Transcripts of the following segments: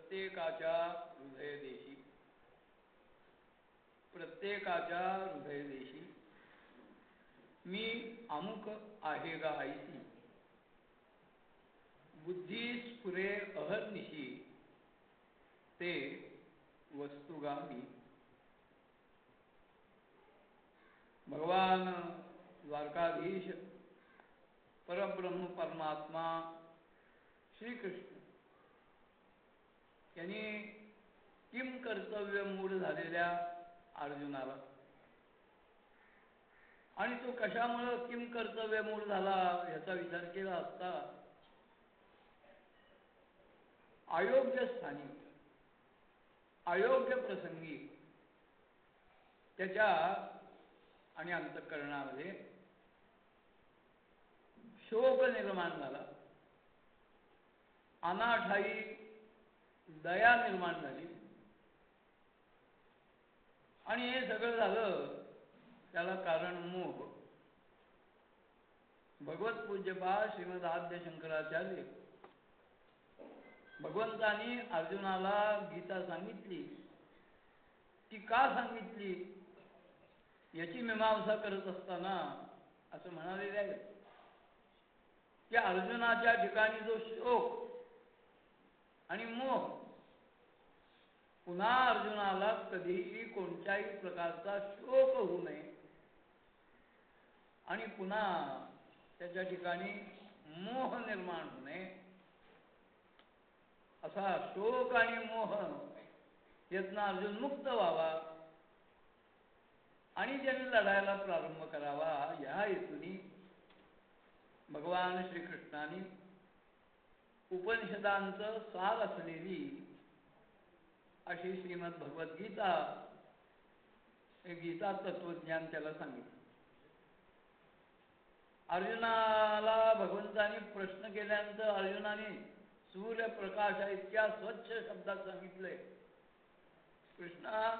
प्रत्येकाच्या हृदयदेशी मी अमुक आहे गा आईसी, बुद्धी स्फुरे अहर्निशी ते वस्तुगामी. भगवान द्वारकाधीश परब्रह्म परमात्मा श्रीकृष्ण यांनी किम कर्तव्य मूढ झालेल्या अर्जुनाला आणि तो कशामुळे किम कर्तव्य मूढ झाला याचा विचार केला असता अयोग्य स्थानी अयोग्य प्रसंगी त्याच्या आणि अंतःकरणामध्ये शोक निर्माण झाला, अनाठाई दया निर्माण झाली आणि हे सगळं झालं त्याला कारण मोह. भगवत पूज्यपाद श्रीमद आद्य शंकराचार्य भगवंतांनी अर्जुनाला गीता सांगितली. ती का सांगितली याची मीमांसा करत असताना असं म्हणालेले आहे की अर्जुनाच्या ठिकाणी जो शोक आणि मोह, पुन्हा अर्जुनाला कधीही कोणत्याही प्रकारचा शोक होऊ नये आणि पुन्हा त्याच्या ठिकाणी मोह निर्माण होऊ नये, असा शोक आणि मोह यातनं अर्जुन मुक्त व्हावा आणि ज्यांनी लढायला प्रारंभ करावा या हेतूनी भगवान श्रीकृष्णाने उपनिषदांचं सार असलेली अशी श्रीमद भगवद्गीता हे गीता तत्वज्ञान त्याला सांगितलं. अर्जुनाला भगवंतांनी प्रश्न केल्यानंतर अर्जुनाने सूर्यप्रकाश इतक्या स्वच्छ शब्दात सांगितलंय, कृष्णा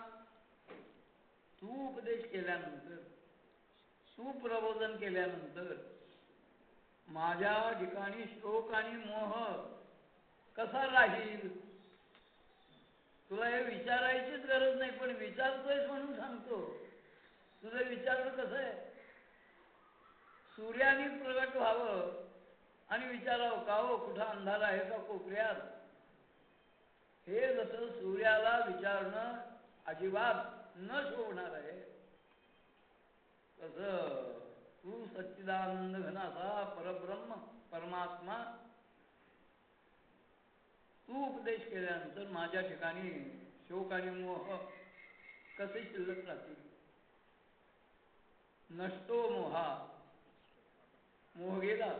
तू उपदेश केल्यानंतर, तू प्रबोधन केल्यानंतर माझ्या ठिकाणी शोक आणि मोह कसा राहील? तुला हे विचारायचीच गरज नाही, पण विचारतोयस म्हणून सांगतो. तुझं विचारणं कसं आहे? सूर्याने प्रगट व्हावं आणि विचारावं का हो कुठं अंधार आहे का कोपऱ्यात? हे जसं सूर्याला विचारणं अजिबात न शोभणार आहे, तसं तू सच्चिदानंद घनाचा परब्रह्म परमात्मा तू उपदेश केल्यानंतर माझ्या ठिकाणी शोक आणि मोह कसे शिल्लक राहतील? नष्टो मोहा, मोह गेला.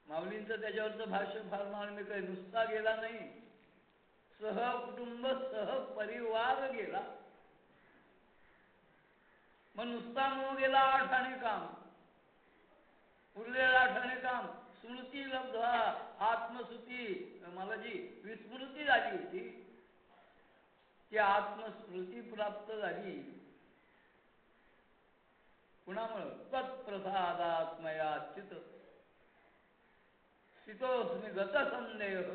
माऊलींचं त्याच्यावरचं भाष्य फार मार्मिक आहे. नुसता गेला नाही, सहकुटुंब सहपरिवार गेला. मग नुसता मोह गेला 8 आणे काम, उरलेलं 8 आणे काम स्मृती लब्ध्वा आत्मस्मृती. मला जी विस्मृती झाली होती ती आत्मस्मृती प्राप्त झाली कुणामुळं? तत्प्रसादात्मया चित स्थितोऽस्मि गत संदेह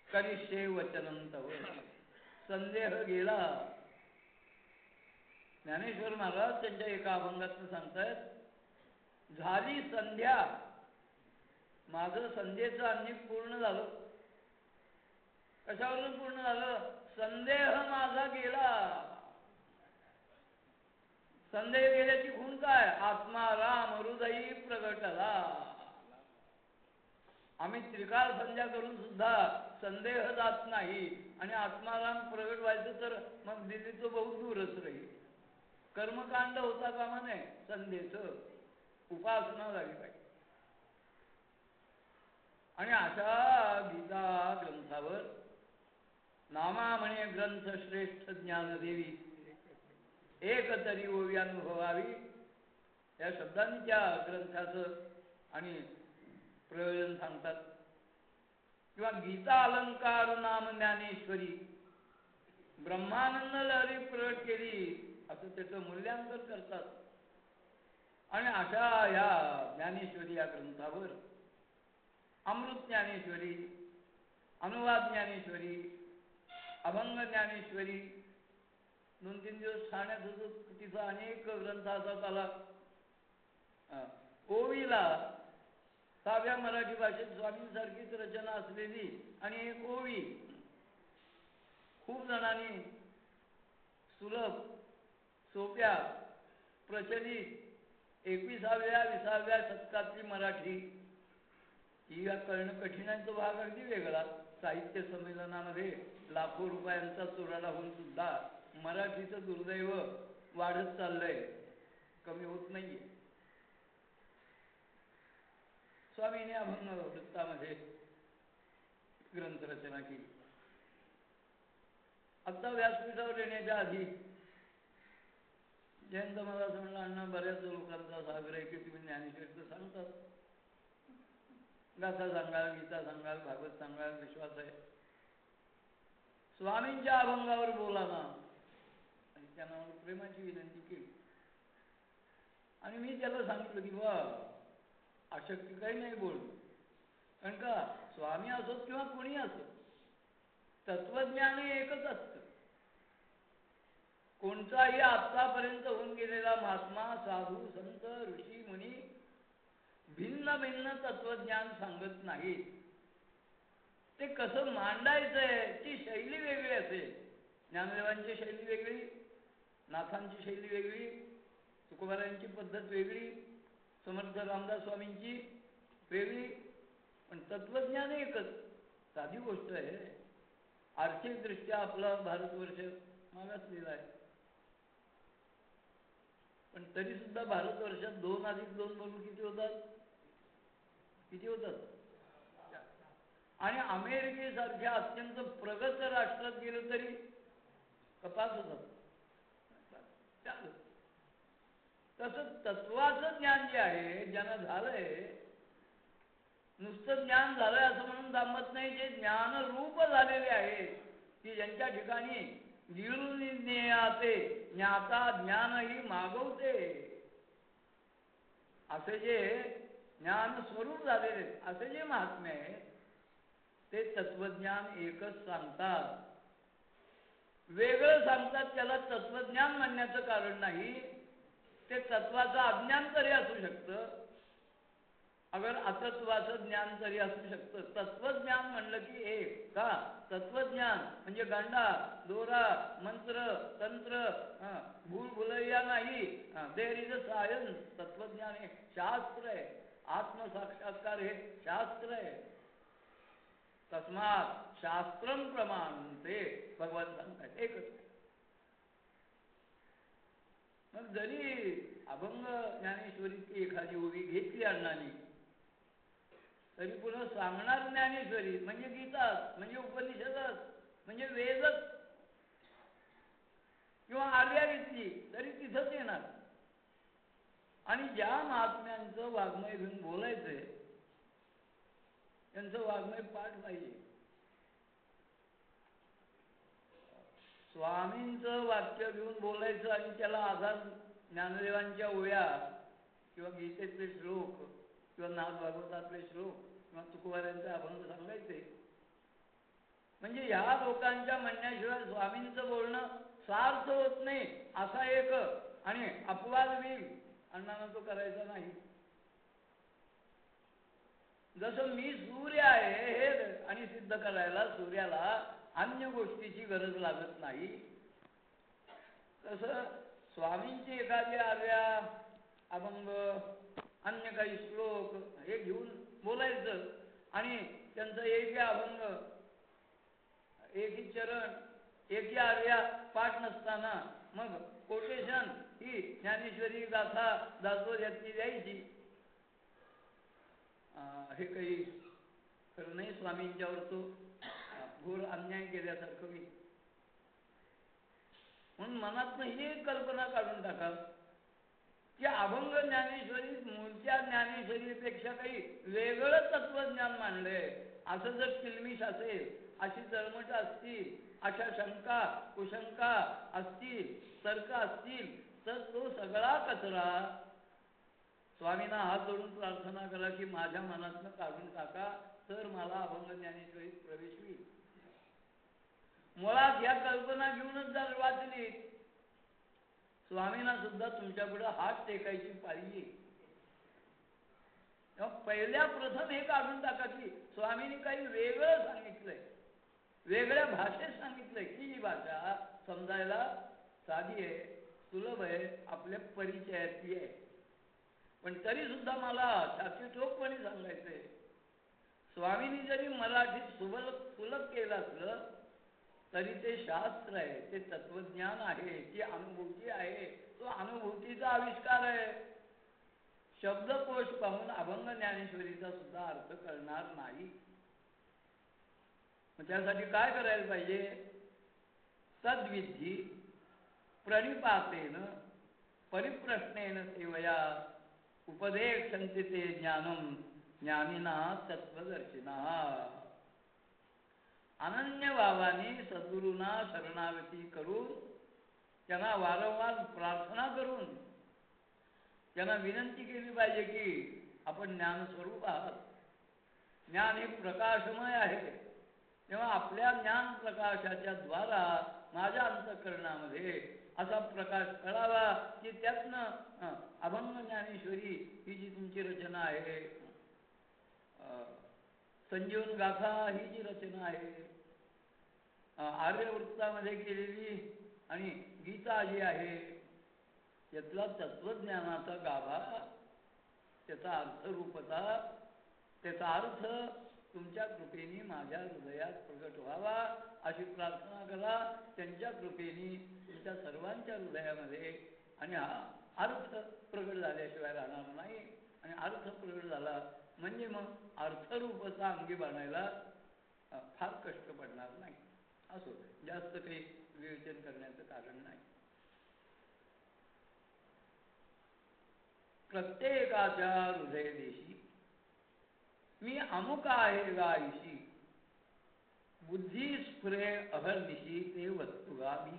करिष्ये वचनं तव. संदेह गेला. ज्ञानेश्वर महाराज त्यांच्या एका अभंगातून सांगतायत, झाली संध्या, माझं संध्येचं अन्निक पूर्ण झालं. कशावरून पूर्ण झालं? संदेह माझा गेला. संदेह गेल्याची खूण काय? आत्मा राम हृदयी प्रगटला. आम्ही त्रिकाल संध्या करून सुद्धा संदेह जात नाही आणि आत्माराम प्रगट व्हायचं तर मग दिल्लीचं बहुत दूरच राहील. कर्मकांड होता कामा नये, संध्येचं उपासना झाली पाहिजे. आणि अशा गीता ग्रंथावर नामा म्हणे ग्रंथ श्रेष्ठ ज्ञानदेवी एक तरी ओवी अनुभवावी या शब्दांनी त्या ग्रंथाचं आणि प्रयोजन सांगतात. किंवा गीता अलंकार नाम ज्ञानेश्वरी ब्रह्मानंद लहरी प्रगट केली असं त्याचं मूल्यांकन करतात. आणि अशा या ज्ञानेश्वरी या ग्रंथावर अमृत ज्ञानेश्वरी अनुवाद ज्ञानेश्वरी, अभंग ज्ञानेश्वरी, 2-3 दिवस ठाण्यात होतो, तिचा अनेक ग्रंथ असा आला. ओवीला साध्या मराठी भाषेत स्वामींसारखीच रचना असलेली आणि एक ओवी खूप जणांनी सुलभ, सोप्या, प्रचलित 21व्या-20व्या शतकातली मराठी ही या कळणं कठीणांचा भाग अगदी वेगळा. साहित्य संमेलनामध्ये लाखो रुपयांचा चुराडा होऊन सुद्धा मराठीचं दुर्दैव वाढत चाललंय, कमी होत नाहीये. स्वामीने अभंग वृत्तामध्ये ग्रंथरचना केली. आता व्यासपीठावर येण्याच्या आधी जयंत मला असं म्हणलं, अण्णा बऱ्याच लोकांचा सागर आहे की तुम्ही ज्ञानेश्वरीचं सांगतात, गाथा सांगाल, गीता सांगाल, भागवत सांगाल, विश्वास आहे, स्वामींच्या अभंगावर बोला ना. आणि त्यांना प्रेमाची विनंती केली. आणि मी त्याला सांगितलं की वा अशक्य काही नाही बोलणं, कारण का स्वामी असोत किंवा कोणी असो, तत्वज्ञान हे एकच असतं. कोणताही आतापर्यंत होऊन गेलेला महात्मा, साधू, संत, ऋषी, मुनी भिन्न भिन्न तत्वज्ञान सांगत नाहीत. ते कसं मांडायचंय ती शैली वेगळी असेल. ज्ञानदेवांची शैली वेगळी, नाथांची शैली वेगळी, तुकोबारायांची पद्धत वेगळी, समर्थ रामदास स्वामींची वेगळी, पण तत्वज्ञान एकच. साधी गोष्ट आहे. आर्थिकदृष्ट्या आपला भारतवर्ष मागासलेला आहे, पण तरी सुद्धा भारतवर्षात 2+2 म्हणून किती होतात? किती होतात? आणि अमेरिकेसारख्या अत्यंत प्रगत राष्ट्रात गेलं तरी 5 होतात. तसं तत्वाचं ज्ञान जे आहे, ज्यांना झालंय, नुसतं ज्ञान झालंय असं म्हणून दामत नाही, जे ज्ञानरूप झालेले आहेत की ज्यांच्या ठिकाणी गिळून ज्ञेयाते ज्ञाता ज्ञानही मागवते, असे जे ज्ञान स्वरूप झालेले असे जे महात्मे आहेत ते तत्वज्ञान एकच सांगतात. वेगळं सांगतात त्याला तत्वज्ञान म्हणण्याचं कारण नाही. ते तत्वाचं अज्ञान तरी असू शकतं, अगर अतत्वाचं ज्ञान तरी असू शकतं. तत्वज्ञान म्हणलं की एक का तत्वज्ञान म्हणजे गांडा दोरा मंत्र तंत्र भूलभुलैया नाही. There is a science. तत्वज्ञान हे शास्त्र आहे. आत्मसाक्षात्कार हे शास्त्र आहे. तस्मात शास्त्रम प्रमाणते भगवान सांगतात एकच. मग जरी अभंग ज्ञानेश्वरीची एखादी ओवी घेतली अण्णांनी, तरी पुन्हा सांगणार ज्ञानेश्वरी म्हणजे गीताच, म्हणजे उपनिषदच, म्हणजे वेदच किंवा आर्या घेतली तरी तिथंच येणार. आणि ज्या महात्म्यांचं वाङ्मय घेऊन बोलायचंय त्यांचं वाङ्मय पाठ पाहिजे. स्वामींचं वाक्य घेऊन बोलायचं आणि त्याला आधार ज्ञानदेवांच्या ओव्या किंवा गीतेतले श्लोक किंवा नाथ भागवतातले श्लोक किंवा तुकोबारायांचे अभंग सांगायचे. म्हणजे ह्या लोकांच्या म्हणण्याशिवाय स्वामींचं बोलणं सार्थ होत नाही असा एक आणि अपवाद होईल अण्णांना तो करायचा नाही. जसं मी सूर्य आहे हे आणि सिद्ध करायला सूर्याला अन्य गोष्टीची गरज लागत नाही, तसं स्वामींची एखादी आर्या अभंग अन्य काही श्लोक हे घेऊन बोलायचं आणि त्यांचं एकही अभंग एकही चरण एकही आर्या पाठ नसताना मग कोटेशन ही ज्ञानेश्वरी गाथा दासोद यातली द्यायची. हे काही खरं नाही. स्वामींच्यावर तो घोर अन्याय केल्यासारखं मी म्हणून मनातनं ही एक कल्पना काढून टाका की अभंग ज्ञानेश्वरी मूळच्या ज्ञानेश्वरीपेक्षा काही वेगळं तत्वज्ञान मांडलंय असं जर किलमिश असेल, अशी जळमट असतील, अशा शंका कुशंका असतील, तर्क असतील, तर तो सगळा कचरा स्वामींना हात जोडून प्रार्थना करा की माझ्या मनातनं काढून टाका. तर मला अभंग ज्ञानेश्वरीत प्रवेश होईल. मुळात या कल्पना घेऊनच जर वाचली, स्वामींना सुद्धा तुमच्या पुढे हात टेकायची पाळी येईल. पहिल्या प्रथम हे काढून टाका की स्वामींनी काही वेगळं सांगितलंय, वेगळ्या भाषेत सांगितलंय की ही भाषा समजायला साधी आहे, सुलभ आहे, आपल्या परिचयातली आहे. पण तरी सुद्धा मला छाती ठोकपणे सांगायचंय, स्वामींनी जरी मराठीत सुलभ केलं असलं तरी ते शास्त्र आहे, ते तत्वज्ञान आहे, ती अनुभूती आहे, तो अनुभूतीचा आविष्कार आहे. शब्दकोश पाहून अभंग ज्ञानेश्वरीचा सुद्धा अर्थ कळणार नाही. मग त्यासाठी काय करायला पाहिजे? तद्विधी प्रणिपातेन परिप्रश्नेन सेवया उपदेक्षन्ति ते ज्ञानम ज्ञानिना तत्वदर्शिना. अनन्य भावाने सद्गुरूंना शरणागती करून, त्यांना वारंवार प्रार्थना करून त्यांना विनंती केली पाहिजे की आपण ज्ञानस्वरूप आहात, ज्ञान हे प्रकाशमय आहे. तेव्हा आपल्या ज्ञान प्रकाशाच्या द्वारा माझ्या अंतःकरणामध्ये असा प्रकाश कळावा की त्यातनं अभंग ज्ञानेश्वरी ही जी तुमची रचना आहे, संजीवन गाथा ही जी रचना आहे, आर्यवृत्तामध्ये केलेली आणि गीता जी आहे, यातला तत्वज्ञानाचा गाभा, त्याचा अर्थरूपता, त्याचा अर्थ तुमच्या कृपेने माझ्या हृदयात प्रगट व्हावा अशी प्रार्थना करा. त्यांच्या कृपेने तुमच्या सर्वांच्या हृदयामध्ये. आणि हा अर्थ प्रगट झाल्याशिवाय राहणार नाही. आणि अर्थ प्रगट झाला म्हणजे मग अर्थरूपता अंगी बाणायला फार कष्ट पडणार नाही. असो, जास्त काही विवेचन करण्याचं कारण नाही. प्रत्येकाच्या हृदयदेशी मी अमुक आहे गायशी, बुद्धी स्फुरे अहर्निशी ते वस्तुगामी.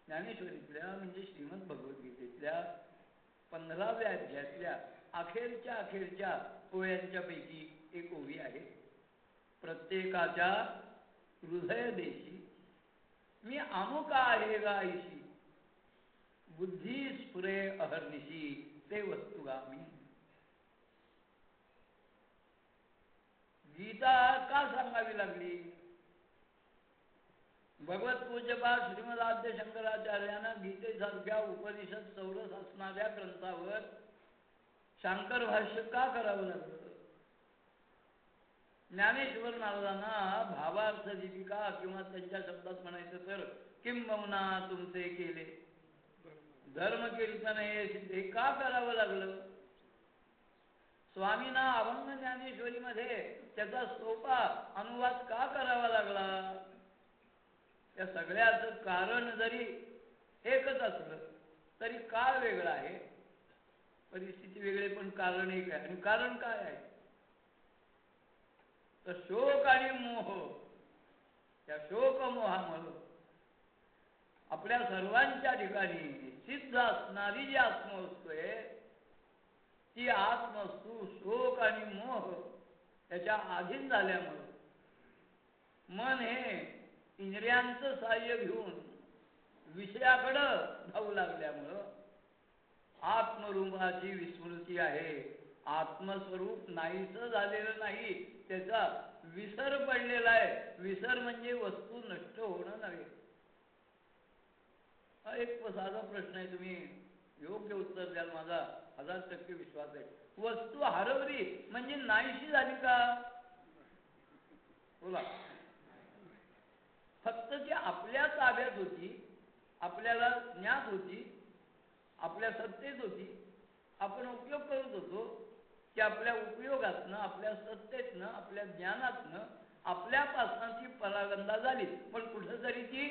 ज्ञानेश्वरीतल्या म्हणजे श्रीमद भगवद्गीतेतल्या 15व्या अध्यायातल्या अखेरच्या पोळ्यांच्या पैकी एक ओवी आहे. प्रत्येकाच्या हृदयदेशी मी अमुक आहे गायशी, बुद्धी स्फुरे अहर्निशी ते वस्तुगामी. गीता का सांगावी लागली? भगवत पूज्यपाद श्रीमद आद्य शंकराचार्यानं गीतेसारख्या उपनिषद चौरस असणाऱ्या ग्रंथावर शांकर भाष्य का करावं लागलं? ज्ञानेश्वर महाराजांना भावार्थ दीपिका किंवा त्यांच्या शब्दात म्हणायचं तर किंबहुना तुमचे केले धर्म कीर्तन हे का करावं लागलं? स्वामींना अभंग ज्ञानेश्वरीमध्ये त्याचा सोपा अनुवाद का करावा लागला? या सगळ्याचं कारण जरी एकच असलं तरी काळ वेगळा आहे, परिस्थिती वेगळी, पण कारण एक आहे. आणि कारण काय आहे? तर शोक आणि मोह. त्या शोक मोहामुळे आपल्या सर्वांच्या ठिकाणी सिद्ध असणारी जी आत्मवस्तू आहे, ती आत्मवस्तू शोक आणि मोह त्याच्या अधीन झाल्यामुळं मन हे इंद्रियांचं साह्य घेऊन विषयाकडं धावू लागल्यामुळं आत्मरूपाची विस्मृती आहे. आत्मस्वरूप नाहीसं झालेलं नाही, त्याचा विसर पडलेला आहे. विसर म्हणजे वस्तू नष्ट होणं नव्हे. हा एक साधा प्रश्न आहे, तुम्ही योग्य उत्तर द्याल माझा 1000% विश्वास आहे. वस्तू हरवली म्हणजे नाहीशी झाली का? बोला. फक्त ती आपल्या ताब्यात होती, आपल्याला ज्ञात होती, आपल्या सत्तेत होती, आपण उपयोग करत होतो. की आपल्या उपयोगातनं, आपल्या सत्तेतनं, आपल्या ज्ञानातनं आपल्यापासून ती परागंदा झाली, पण कुठंतरी ती.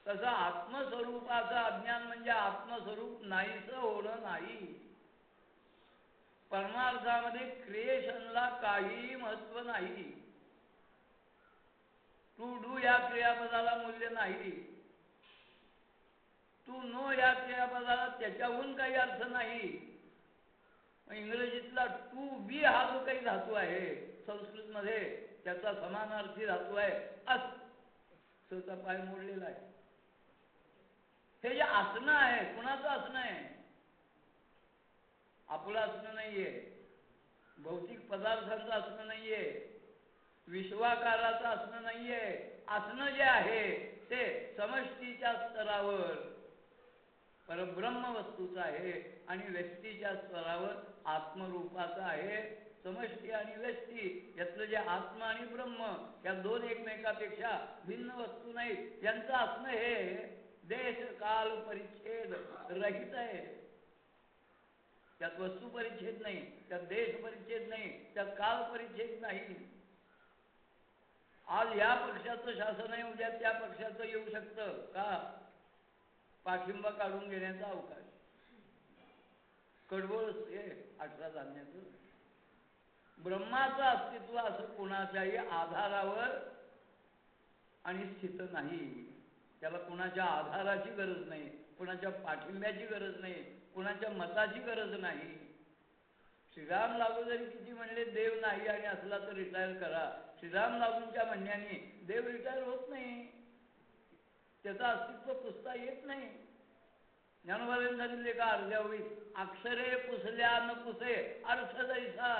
तसं आत्मस्वरूपाचं अज्ञान म्हणजे आत्मस्वरूप नाहीसं होणं नाही. परमार्थामध्ये क्रिएशनला काहीही महत्व नाही. टू डू या क्रियापदाला मूल्य नाही. टू नो या क्रियापदाला त्याच्याहून काही अर्थ नाही. इंग्रजीतला टू बी हा जो काही धातू आहे संस्कृतमध्ये त्याचा समानार्थी धातू आहे असचा पाय मोडलेला आहे. हे जे असणं आहे कुणाचं असणं आहे? आपलं असणं नाहीये, भौतिक पदार्थांचं असणं नाहीये, विश्वाकाराचं असणं नाहीये. असणं जे आहे ते समष्टीच्या स्तरावर परब्रह्म वस्तूचं आहे आणि व्यक्तीच्या स्तरावर आत्मरूपाचं आहे. समष्टी आणि व्यष्टी यातलं जे आत्मा आणि ब्रह्म या दोन एकमेकापेक्षा भिन्न वस्तू नाहीत. यांचं असणं हे देश काल परिच्छेद रहित आहे. त्यात वस्तू परिच्छेद नाही, त्यात देश परिच्छेद नाही, त्यात काल परिच्छेद नाही. आज या पक्षाचं शासन आहे, उद्या त्या पक्षाचं येऊ शकतं का? पाठिंबा काढून घेण्याचा अवकाश. कडवळच हे 18 धान्याचं. ब्रह्माचं अस्तित्व असं कोणाच्याही आधारावर आणि स्थित नाही. त्याला कोणाच्या आधाराची गरज नाही, कोणाच्या पाठिंब्याची गरज नाही, कोणाच्या मताची गरज नाही. श्रीराम लागू जरी किती म्हणले देव नाही आणि असला तर रिटायर करा, श्रीराम लागूंच्या म्हणण्याने देव रिटायर होत नाही, त्याचं अस्तित्व पुसता येत नाही. ज्ञानोबांनी सांगितले का अर्ध्या होईल अक्षरे पुसल्या न पुसे अर्थ जैसा.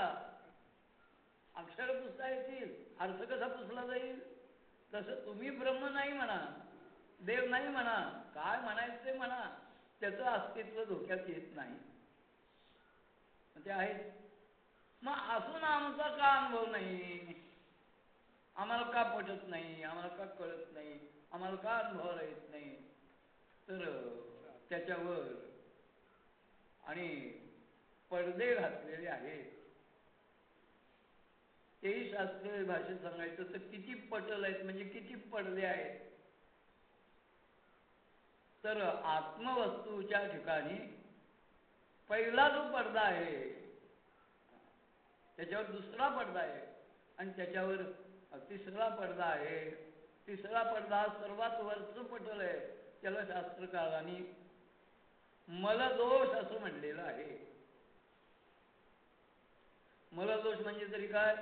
अक्षर पुसता येतील, अर्थ कसा पुसला जाईल? तसं तुम्ही ब्रह्म नाही म्हणा, देव नाही म्हणा, काय म्हणायचं ते म्हणा, त्याचं अस्तित्व धोक्यात येत नाही. ते आहेत. मग असून आमचा का अनुभव नाही? आम्हाला का पटत नाही, आम्हाला का कळत नाही, आम्हाला का अनुभवाला येत नाही? तर त्याच्यावर आणि पडदे घातलेले आहेत. तेही शास्त्रीय भाषेत सांगायचं तर किती पटल आहेत, म्हणजे किती पडदे आहेत. तर आत्मवस्तूच्या ठिकाणी पहिला जो पडदा आहे त्याच्यावर दुसरा पडदा आहे आणि त्याच्यावर तिसरा पडदा आहे. तिसरा पडदा सर्वात वरचं पटल आहे, त्याला शास्त्रकारांनी मलदोष असं म्हणलेलं आहे. मलदोष म्हणजे तरी काय?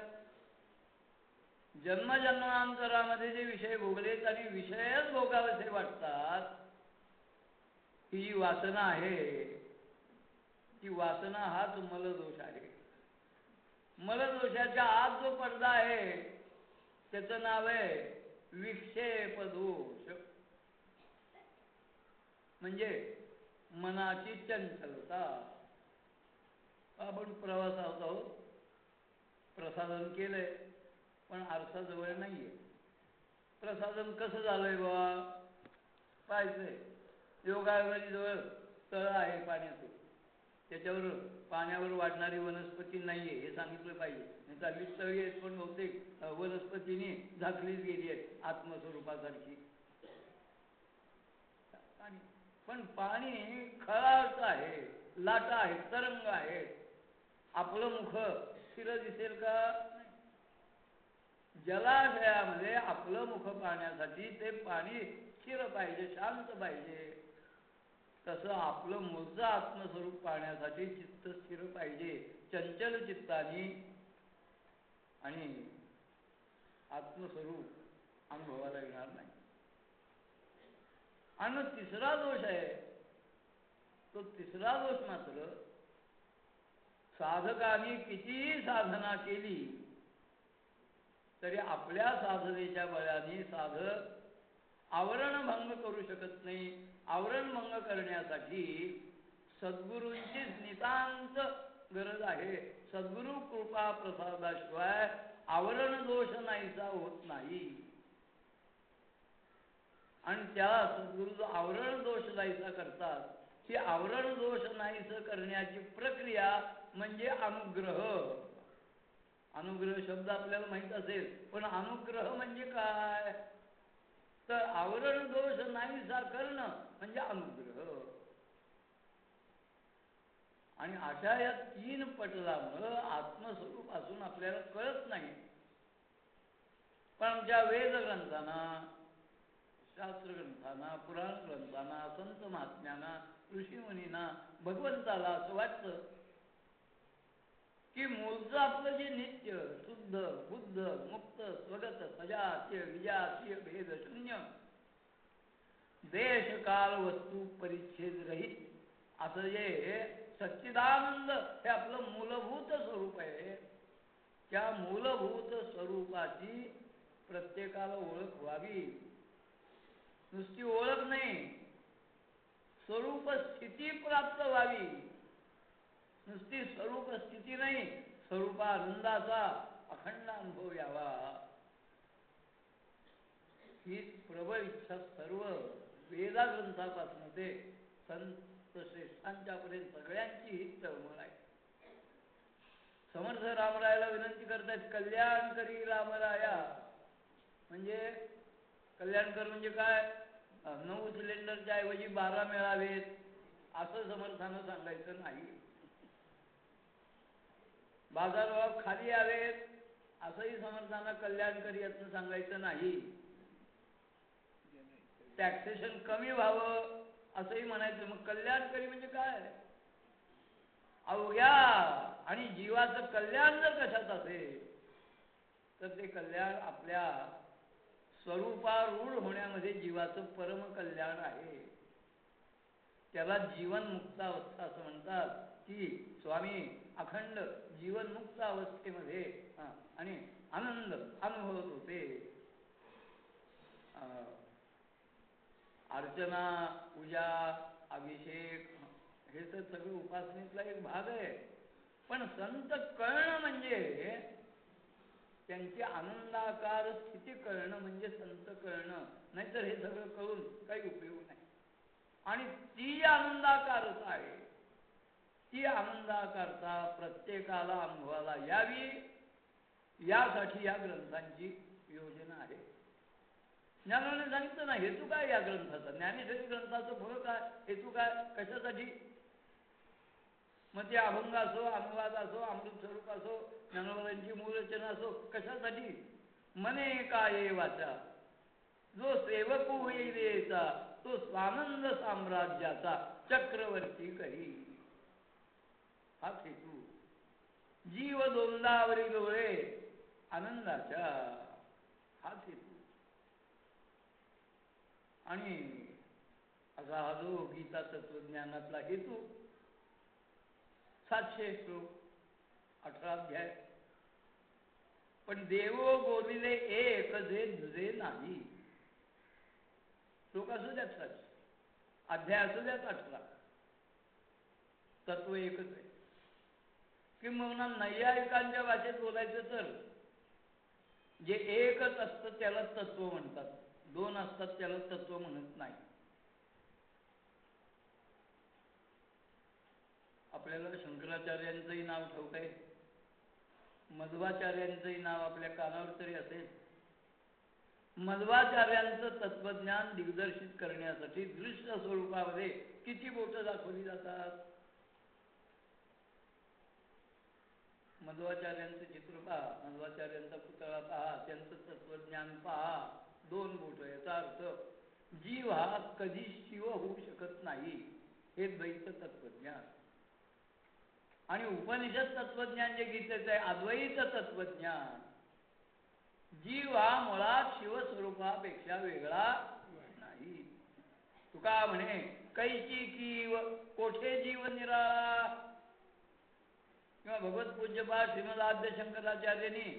जन्मजन्मांतरामध्ये जे विषय भोगलेत आणि विषयच भोगावेसे वाटतात, ही जी वासना आहे ती वासना हाच मलदोष आहे. मलदोषाच्या आत जो पडदा आहे त्याचं नाव आहे विक्षेप दोष. म्हणजे मनाची चंचलता. आपण प्रवासात आहोत, प्रसाधन केलंय पण आरसा जवळ नाहीये. प्रसाधन कसं झालंय बाबा पाहायचंय. योगायोगाची जवळ तळ आहे पाण्याचं, त्याच्यावर पाण्यावर वाढणारी वनस्पती नाहीये हे सांगितलं पाहिजे. नाही चालली तळी आहेत पण बहुतेक वनस्पतीने झाकलीच गेली आहे आत्मस्वरूपासारखी. पण पाणी खळाळत आहे, लाटा आहेत, तरंग आहेत. आपलं मुख स्थिर दिसेल का? जलाशयामध्ये आपलं मुख पाहण्यासाठी ते पाणी स्थिर पाहिजे, शांत पाहिजे. तसं आपलं मूळचं आत्मस्वरूप पाहण्यासाठी चित्त स्थिर पाहिजे, चंचल चित्तानी. आणि आत्मस्वरूप अनुभवाला येणार नाही. आणि तिसरा दोष आहे, तो तिसरा दोष मात्र साधकांनी कितीही साधना केली तरी आपल्या साधनेच्या बळाने साधक आवरणभंग करू शकत नाही. आवरणभंग करण्यासाठी सद्गुरूंचीच नितांत गरज आहे. सद्गुरू कृपा प्रसादाशिवाय आवरण दोष नाहीसा होत नाही. आणि त्याला सद्गुरू जो आवरण दोष नाहीसा करतात, ही आवरण दोष नाहीस करण्याची प्रक्रिया म्हणजे अनुग्रह. अनुग्रह शब्द आपल्याला माहित असेल, पण अनुग्रह म्हणजे काय? तर आवरण दोष नाहीसा करणं म्हणजे अनुग्रह. आणि अशा या 3 पटलामुळं आत्मस्वरूप असून आपल्याला कळत नाही. पण आमच्या वेद ग्रंथांना, शास्त्र ग्रंथांना, पुराण ग्रंथांना, संत महात्म्यांना, ऋषीमुनींना, भगवंताला असं वाटतं की मूळचं आपलं जे नित्य शुद्ध बुद्ध मुक्त स्वगत सजातीय विजातीय भेद शून्य देश काल वस्तू परिच्छेद रहित असं जे सच्चिदानंद हे आपलं मूलभूत स्वरूप आहे, त्या मूलभूत स्वरूपाची प्रत्येकाला ओळख व्हावी. नुसती ओळख नाही, स्वरूप स्थिती प्राप्त व्हावी. नुसती स्वरूप स्थिती नाही, स्वरूपानंदाचा अखंड अनुभव यावा, ही प्रबळ इच्छा सर्व वेदाग्रंथापासून ते संत श्रेष्ठांच्या पर्यंत सगळ्यांची ही तळमळ आहे. समर्थ रामरायाला विनंती करतायत, कल्याण करी रामराया. म्हणजे कल्याण कर म्हणजे काय? 9 सिलेंडरच्या ऐवजी 12 मिळावेत असं समर्थानं सांगायचं नाही. बाजारभाव खाली यावेत असंही समर्थांना कल्याण करी यातनं सांगायचं नाही. टॅक्सेशन कमी व्हावं असंही म्हणायचं. मग कल्याणकरी म्हणजे काय? अवघ्या आणि जीवाचं कल्याण जर कशात असेल तर ते कल्याण आपल्या स्वरूपारूढ होण्यामध्ये जीवाचं परम कल्याण आहे. त्याला जीवनमुक्त अवस्था असं म्हणतात, की स्वामी अखंड जीवनमुक्त अवस्थेमध्ये आणि आनंद अनुभवत होते. अर्चना पूजा अभिषेक हे तर सगळं उपासनेतला एक भाग आहे. पण संत कळणं म्हणजे त्यांची आनंदाकार स्थिती कळणं म्हणजे संत कळणं. नाहीतर हे सगळं कळून काही उपयोग नाही. आणि ती आनंदाकारता आहे, ती आनंदाकारता प्रत्येकाला अनुभवाला यावी यासाठी या ग्रंथांची योजना आहे. ज्ञानाने सांगितलं ना, हेतू काय या ग्रंथाचा? ज्ञानेश्वरी ग्रंथाचं फळ काय, हेतू काय, कशासाठी? मग ते अभंग असो, अनुवाद असो, अमृत स्वरूप असो, ज्ञानोबांची मूळ रचना असो, कशासाठी? मने काय वाचा जो सेवक होईलेचा तो स्वानंद साम्राज्याचा चक्रवर्ती करी. हाच हेतू. जीव दोंदावरी डोळे आनंदाच्या, हाच हेतू. आणि असा हा जो गीता तत्वज्ञानातला हेतू 700 श्लोक 18 अध्याय. पण देवो बोलिले एक जे दुजे नाही. श्लोक असू द्यात 700, अध्याय असू द्यात 18, तत्व एकच आहे. किंबहुना नैयायिकांच्या भाषेत बोलायचं तर जे एकच असतं त्याला तत्व म्हणतात, 2 असतात त्याला तत्व म्हणत नाही. आपल्याला शंकराचार्यांचंही नाव ठाऊक आहे, मध्वाचार्यांचंही नाव आपल्या कानावर तरी असेल. मध्वाचार्यांचं तत्वज्ञान दिग्दर्शित करण्यासाठी दृश्य स्वरूपामध्ये किती बोटं दाखवली जातात. मध्वाचार्यांचं चित्र पहा, मध्वाचार्यांचा पुतळा पहा, त्यांचं तत्वज्ञान पहा, 2 बोटं. याचा अर्थ जीव हा कधी शिव होऊ शकत नाही, हे द्वैत तत्वज्ञान. आणि उपनिषद तत्वज्ञान जे गीतेचं आहे अद्वैत तत्वज्ञान. जीव हा मुळात शिवस्वरूपापेक्षा वेगळा नाही. तुका म्हणे कैची कीव कोठे जीव निराळा. किंवा भगवत पूज्यपाद श्रीमद आद्य शंकराचार्यांनी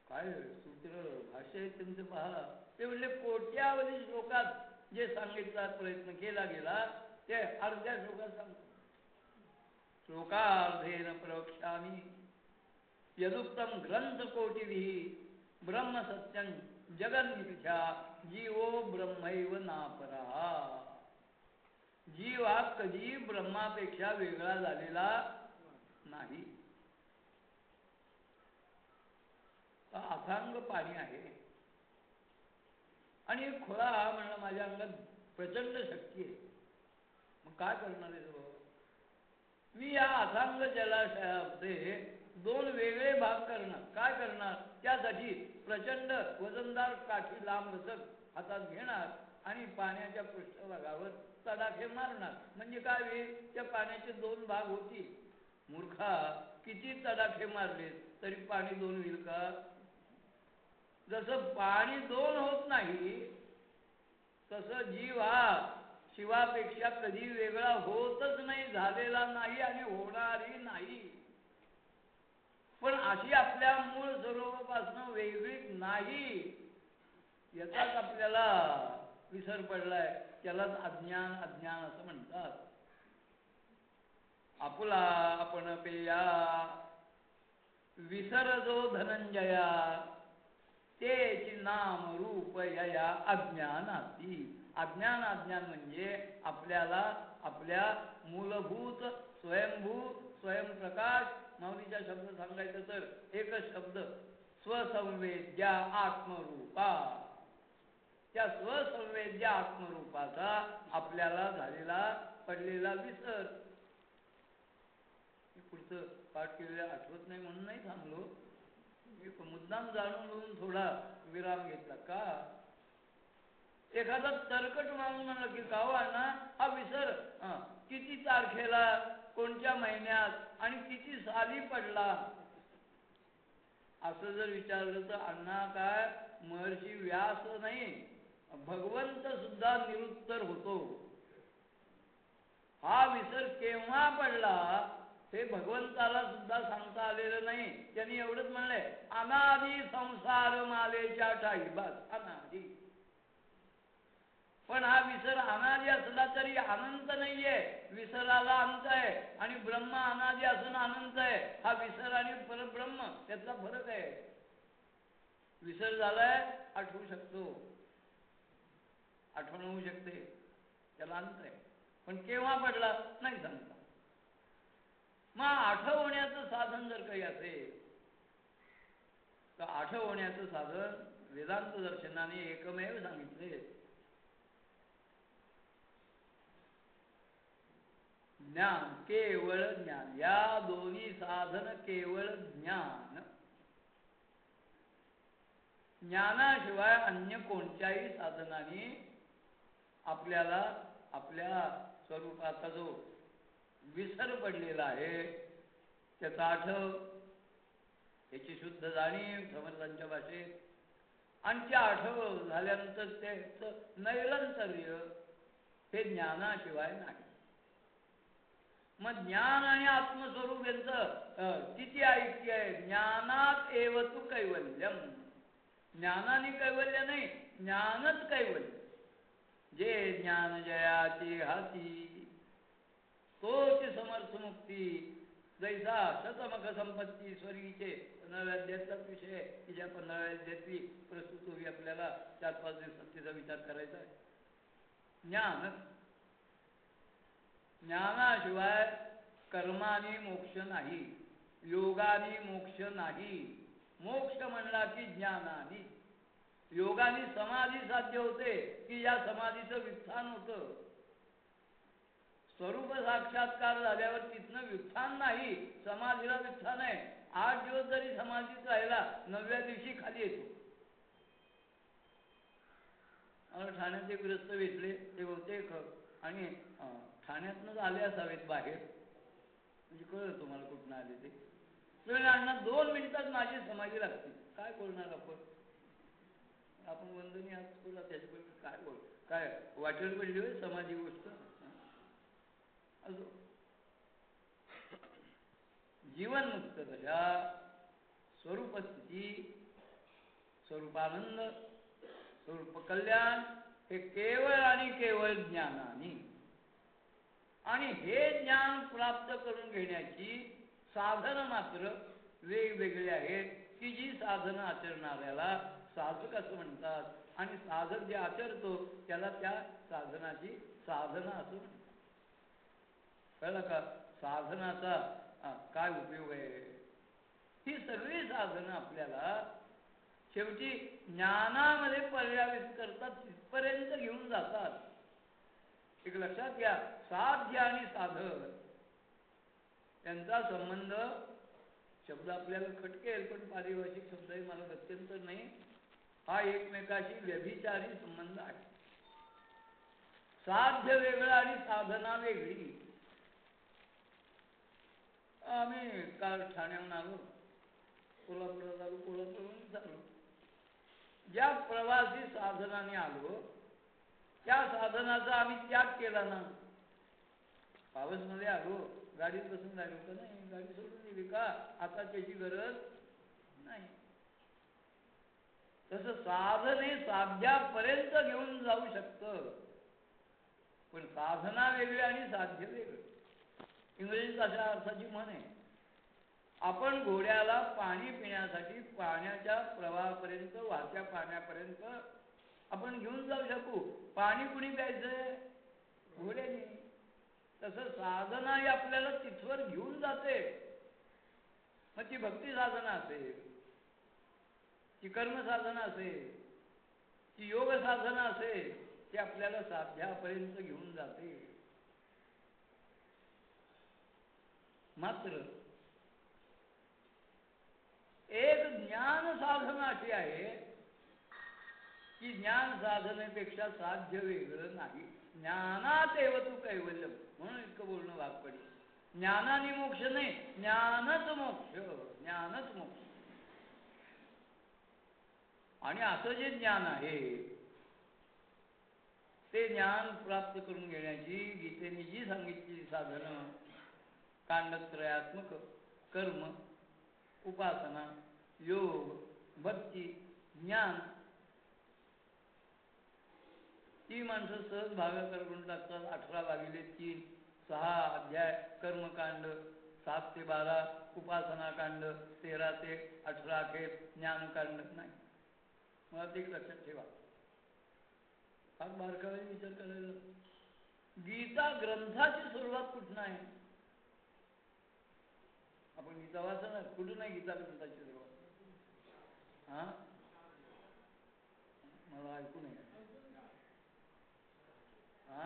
काय सूत्र भाष्य आहे त्यांचं पहा. ते म्हणले कोट्यावधी श्लोकात जे सांगितला प्रयत्न केला गेला ते अर्ध्या श्लोकात सांगतो. श्लोकार्धेन प्रवक्ष्यामि यदुक्तम ग्रंथ कोटिभिः ब्रह्म सत्यं जगन्मिथ्या जीवो ब्रह्मैव नापरः. जीव हा कधी ब्रह्मापेक्षा वेगळा झालेला नाही. अथांग पाणी आहे आणि खोळा म्हणलं माझ्या अंगात प्रचंड शक्ती आहे. मग काय करणार आहे तो? मी या अथांग जलाशयामध्ये 2 वेगळे भाग करणार. काय करणार? त्यासाठी प्रचंड वजनदार काठी लांब रचक हातात घेणार आणि पाण्याच्या पृष्ठभागावर तडाखे मारणार. म्हणजे काय होईल? त्या पाण्याचे 2 भाग होतील. मूर्खा, किती तडाखे मारले तरी पाणी दोन होईल का? जसं पाणी दोन होत नाही तसं जीव हा शिवापेक्षा कधी वेगळा होतच नाही, झालेला नाही आणि होणारही नाही. पण अशी आपल्या मूळ स्वरूपापासून वेगळीच नाही, याचाच आपल्याला विसर पडलाय. त्यालाच अज्ञान अज्ञान असं म्हणतात. आपुला आपण पेया विसर जो धनंजया, तेची नाम रूप यया अज्ञानाती. अज्ञान अज्ञान म्हणजे आपल्याला आपल्या मूलभूत स्वयंभू स्वयंप्रकाश, माऊलीचा शब्द सांगायचं तर एकच शब्द, स्वसंवेद्या आत्मरूपा. त्या स्वसंवेद्या आत्मरूपाचा आपल्याला झालेला पडलेला विसर. पुढचं पाठ केलेलं आठवत नाही म्हणून नाही थांबलो, मुद्दाम जाणून घेऊन थोडा विराम घेतला. का एखादा तरकट माणूस म्हणला की गाव ना हा विसर किती तारखेला, कोणत्या महिन्यात आणि किती साली पडला, असं जर विचारलं तर अण्णा काय महर्षी व्यास नाही, भगवंत सुद्धा निरुत्तर होतो. हा विसर केव्हा पडला हे भगवंताला सुद्धा सांगता आलेलं नाही. त्यांनी एवढंच म्हणलंय, अनादि संसार मालेच्या ठाई, बस अनादि. पण हा विसर अनादि असला तरी अनंत नाहीये, विसराला अंत आहे. आणि ब्रह्म अनादि असून अनंत आहे. हा विसर आणि परब्रह्म त्यातला फरक आहे. विसर झालाय आठवू शकतो, आठवण होऊ शकते, त्याला अंत आहे. पण केव्हा पडला नाही सांगता. मग आठवण्याचं साधन जर काही असेल तर आठवण्याचं साधन वेदांत दर्शनाने एकमेव सांगितले, ज्ञान, केवळ ज्ञान. या दोन्ही साधन केवळ ज्ञान. ज्ञानाशिवाय अन्य कोणत्याही साधनाने आपल्याला आपल्या स्वरूपाचा जो विसर पडलेला आहे त्याचा आठव, त्याची शुद्ध जाणीव समर्थांच्या भाषेत, आणि त्या आठव झाल्यानंतर त्याचं नैरंतर्य हे ज्ञानाशिवाय नाही. मग ज्ञान आणि आत्मस्वरूप यांचं किती ऐक्य आहे? ज्ञानात एव तु कैवल्यम. ज्ञानाने कैवल्य नाही, ज्ञानच कैवल्य. जे ज्ञान जयाची हाती, तोच समर्थ मुक्ती. जैसा शतमख संपत्ती स्वर्गीचे 15व्या अध्यायाचा विषय आहे की ज्या 15व्या अध्यायातली प्रस्तुत होई आपल्याला 4-5 दिवसात तिचा विचार करायचा आहे. ज्ञान, ज्ञानाशिवाय कर्माने मोक्ष नाही, योगाने मोक्ष नाही. मोक्ष म्हणला की ज्ञानाने. योगाने समाधी साध्य होते की या समाधीचं व्युत्थान होतं. स्वरूप साक्षात्कार झाल्यावर तिथनं व्युत्थान नाही, समाधीला व्युत्थान आहे. 8 दिवस जरी समाधीत राहिला 9व्या दिवशी खाली येतो. ठाण्यात एक ग्रस्त भेटले, ते बहुतेक आणि ठाण्यातनंच आले असावेत बाहेर, म्हणजे कळलं तुम्हाला कुठनं आले ते. अण्णा 2 मिनिटात माझी समाधी लागते. काय बोलणार आपण वंदनीय आहात, त्याच्याबरोबर काय बोल, काय वाटेल पडली होय समाधी गोष्ट. जीवनमुक्त कशा स्वरूप स्थिती, स्वरूपानंद, स्वरूप कल्याण हे केवळ आणि केवळ ज्ञानाने. आणि हे ज्ञान प्राप्त करून घेण्याची साधनं मात्र वेगवेगळी आहेत की जी साधनं आचरणाऱ्याला साधक असं म्हणतात, आणि साधक जे आचरतो त्याला त्या साधनाची साधना असं म्हणतात. कळलं का? साधनाचा काय उपयोग आहे? ही सगळी साधनं आपल्याला शेवटी ज्ञानामध्ये पर्यावित करतात, तिथपर्यंत घेऊन जातात. एक लक्षात घ्या, साध्य आणि साधन त्यांचा संबंध, शब्द आपल्याला खटकेल पण पारिभाषिक शब्दही मला गत्यंतर नाही, हा एकमेकाशी व्यभिचारी संबंध आहे. साध्य वेगळं आणि साधना वेगळी. आम्ही काल ठाण्याहून आलो, कोल्हापुरात आलो, कोल्हापूरहून चाललो. ज्या प्रवासी साधनाने आलो त्या साधनाचा आम्ही त्याग केला ना. पावसमध्ये आलो, गाडीत बसून राहिलो का नाही, गाडी सोडून दिली का, आता त्याची गरज नाही. तसं साधन हे साध्यापर्यंत घेऊन जाऊ शकतं, पण साधना वेगळी आणि साध्य वेगळं. इंग्रजीत अशा अर्थाची म्हण आहे, आपण घोड्याला पाणी पिण्यासाठी पाण्याच्या प्रवाहापर्यंत, वाहत्या पाण्यापर्यंत आपण घेऊन जाऊ शकू, पाणी कुणी प्यायचंय, घोड्याने. तसं साधना ही आपल्याला तिथवर घेऊन जाते. मग ती भक्ती साधना असेल, ती कर्म साधना असेल, ती योग साधना असेल, ती आपल्याला साध्यापर्यंत घेऊन जाते. मात्र एक ज्ञान साधना अशी आहे की ज्ञान साधनेपेक्षा साध्य वेगळं नाही. ज्ञानातेव तू कैवल्यम, म्हणून इतकं बोलणं भाग पडेल. ज्ञानाने मोक्ष नाही, ज्ञानच मोक्ष, ज्ञानच मोक्ष. आणि असं जे ज्ञान आहे ते ज्ञान प्राप्त करून घेण्याची गीतेने जी सांगितलेली साधनं, कांडत्रयात्मक कर्म, उपासना, योग, भक्ती, ज्ञान, ती माणसं सहज भागाकार करून टाकतात. 18/3 6 अध्याय कर्मकांड, 7 ते 12 उपासना कांड, 13 ते 18 अखेर ज्ञानकांड. नाही, मला ते लक्षात ठेवा. फार बारकावे विचार करायला. गीता ग्रंथाची सुरुवात कुठून आहे? आपण गीता वाचणार, कुठून आहे गीता ग्रंथाची सुरुवात? हा, मला ऐकू नये. हा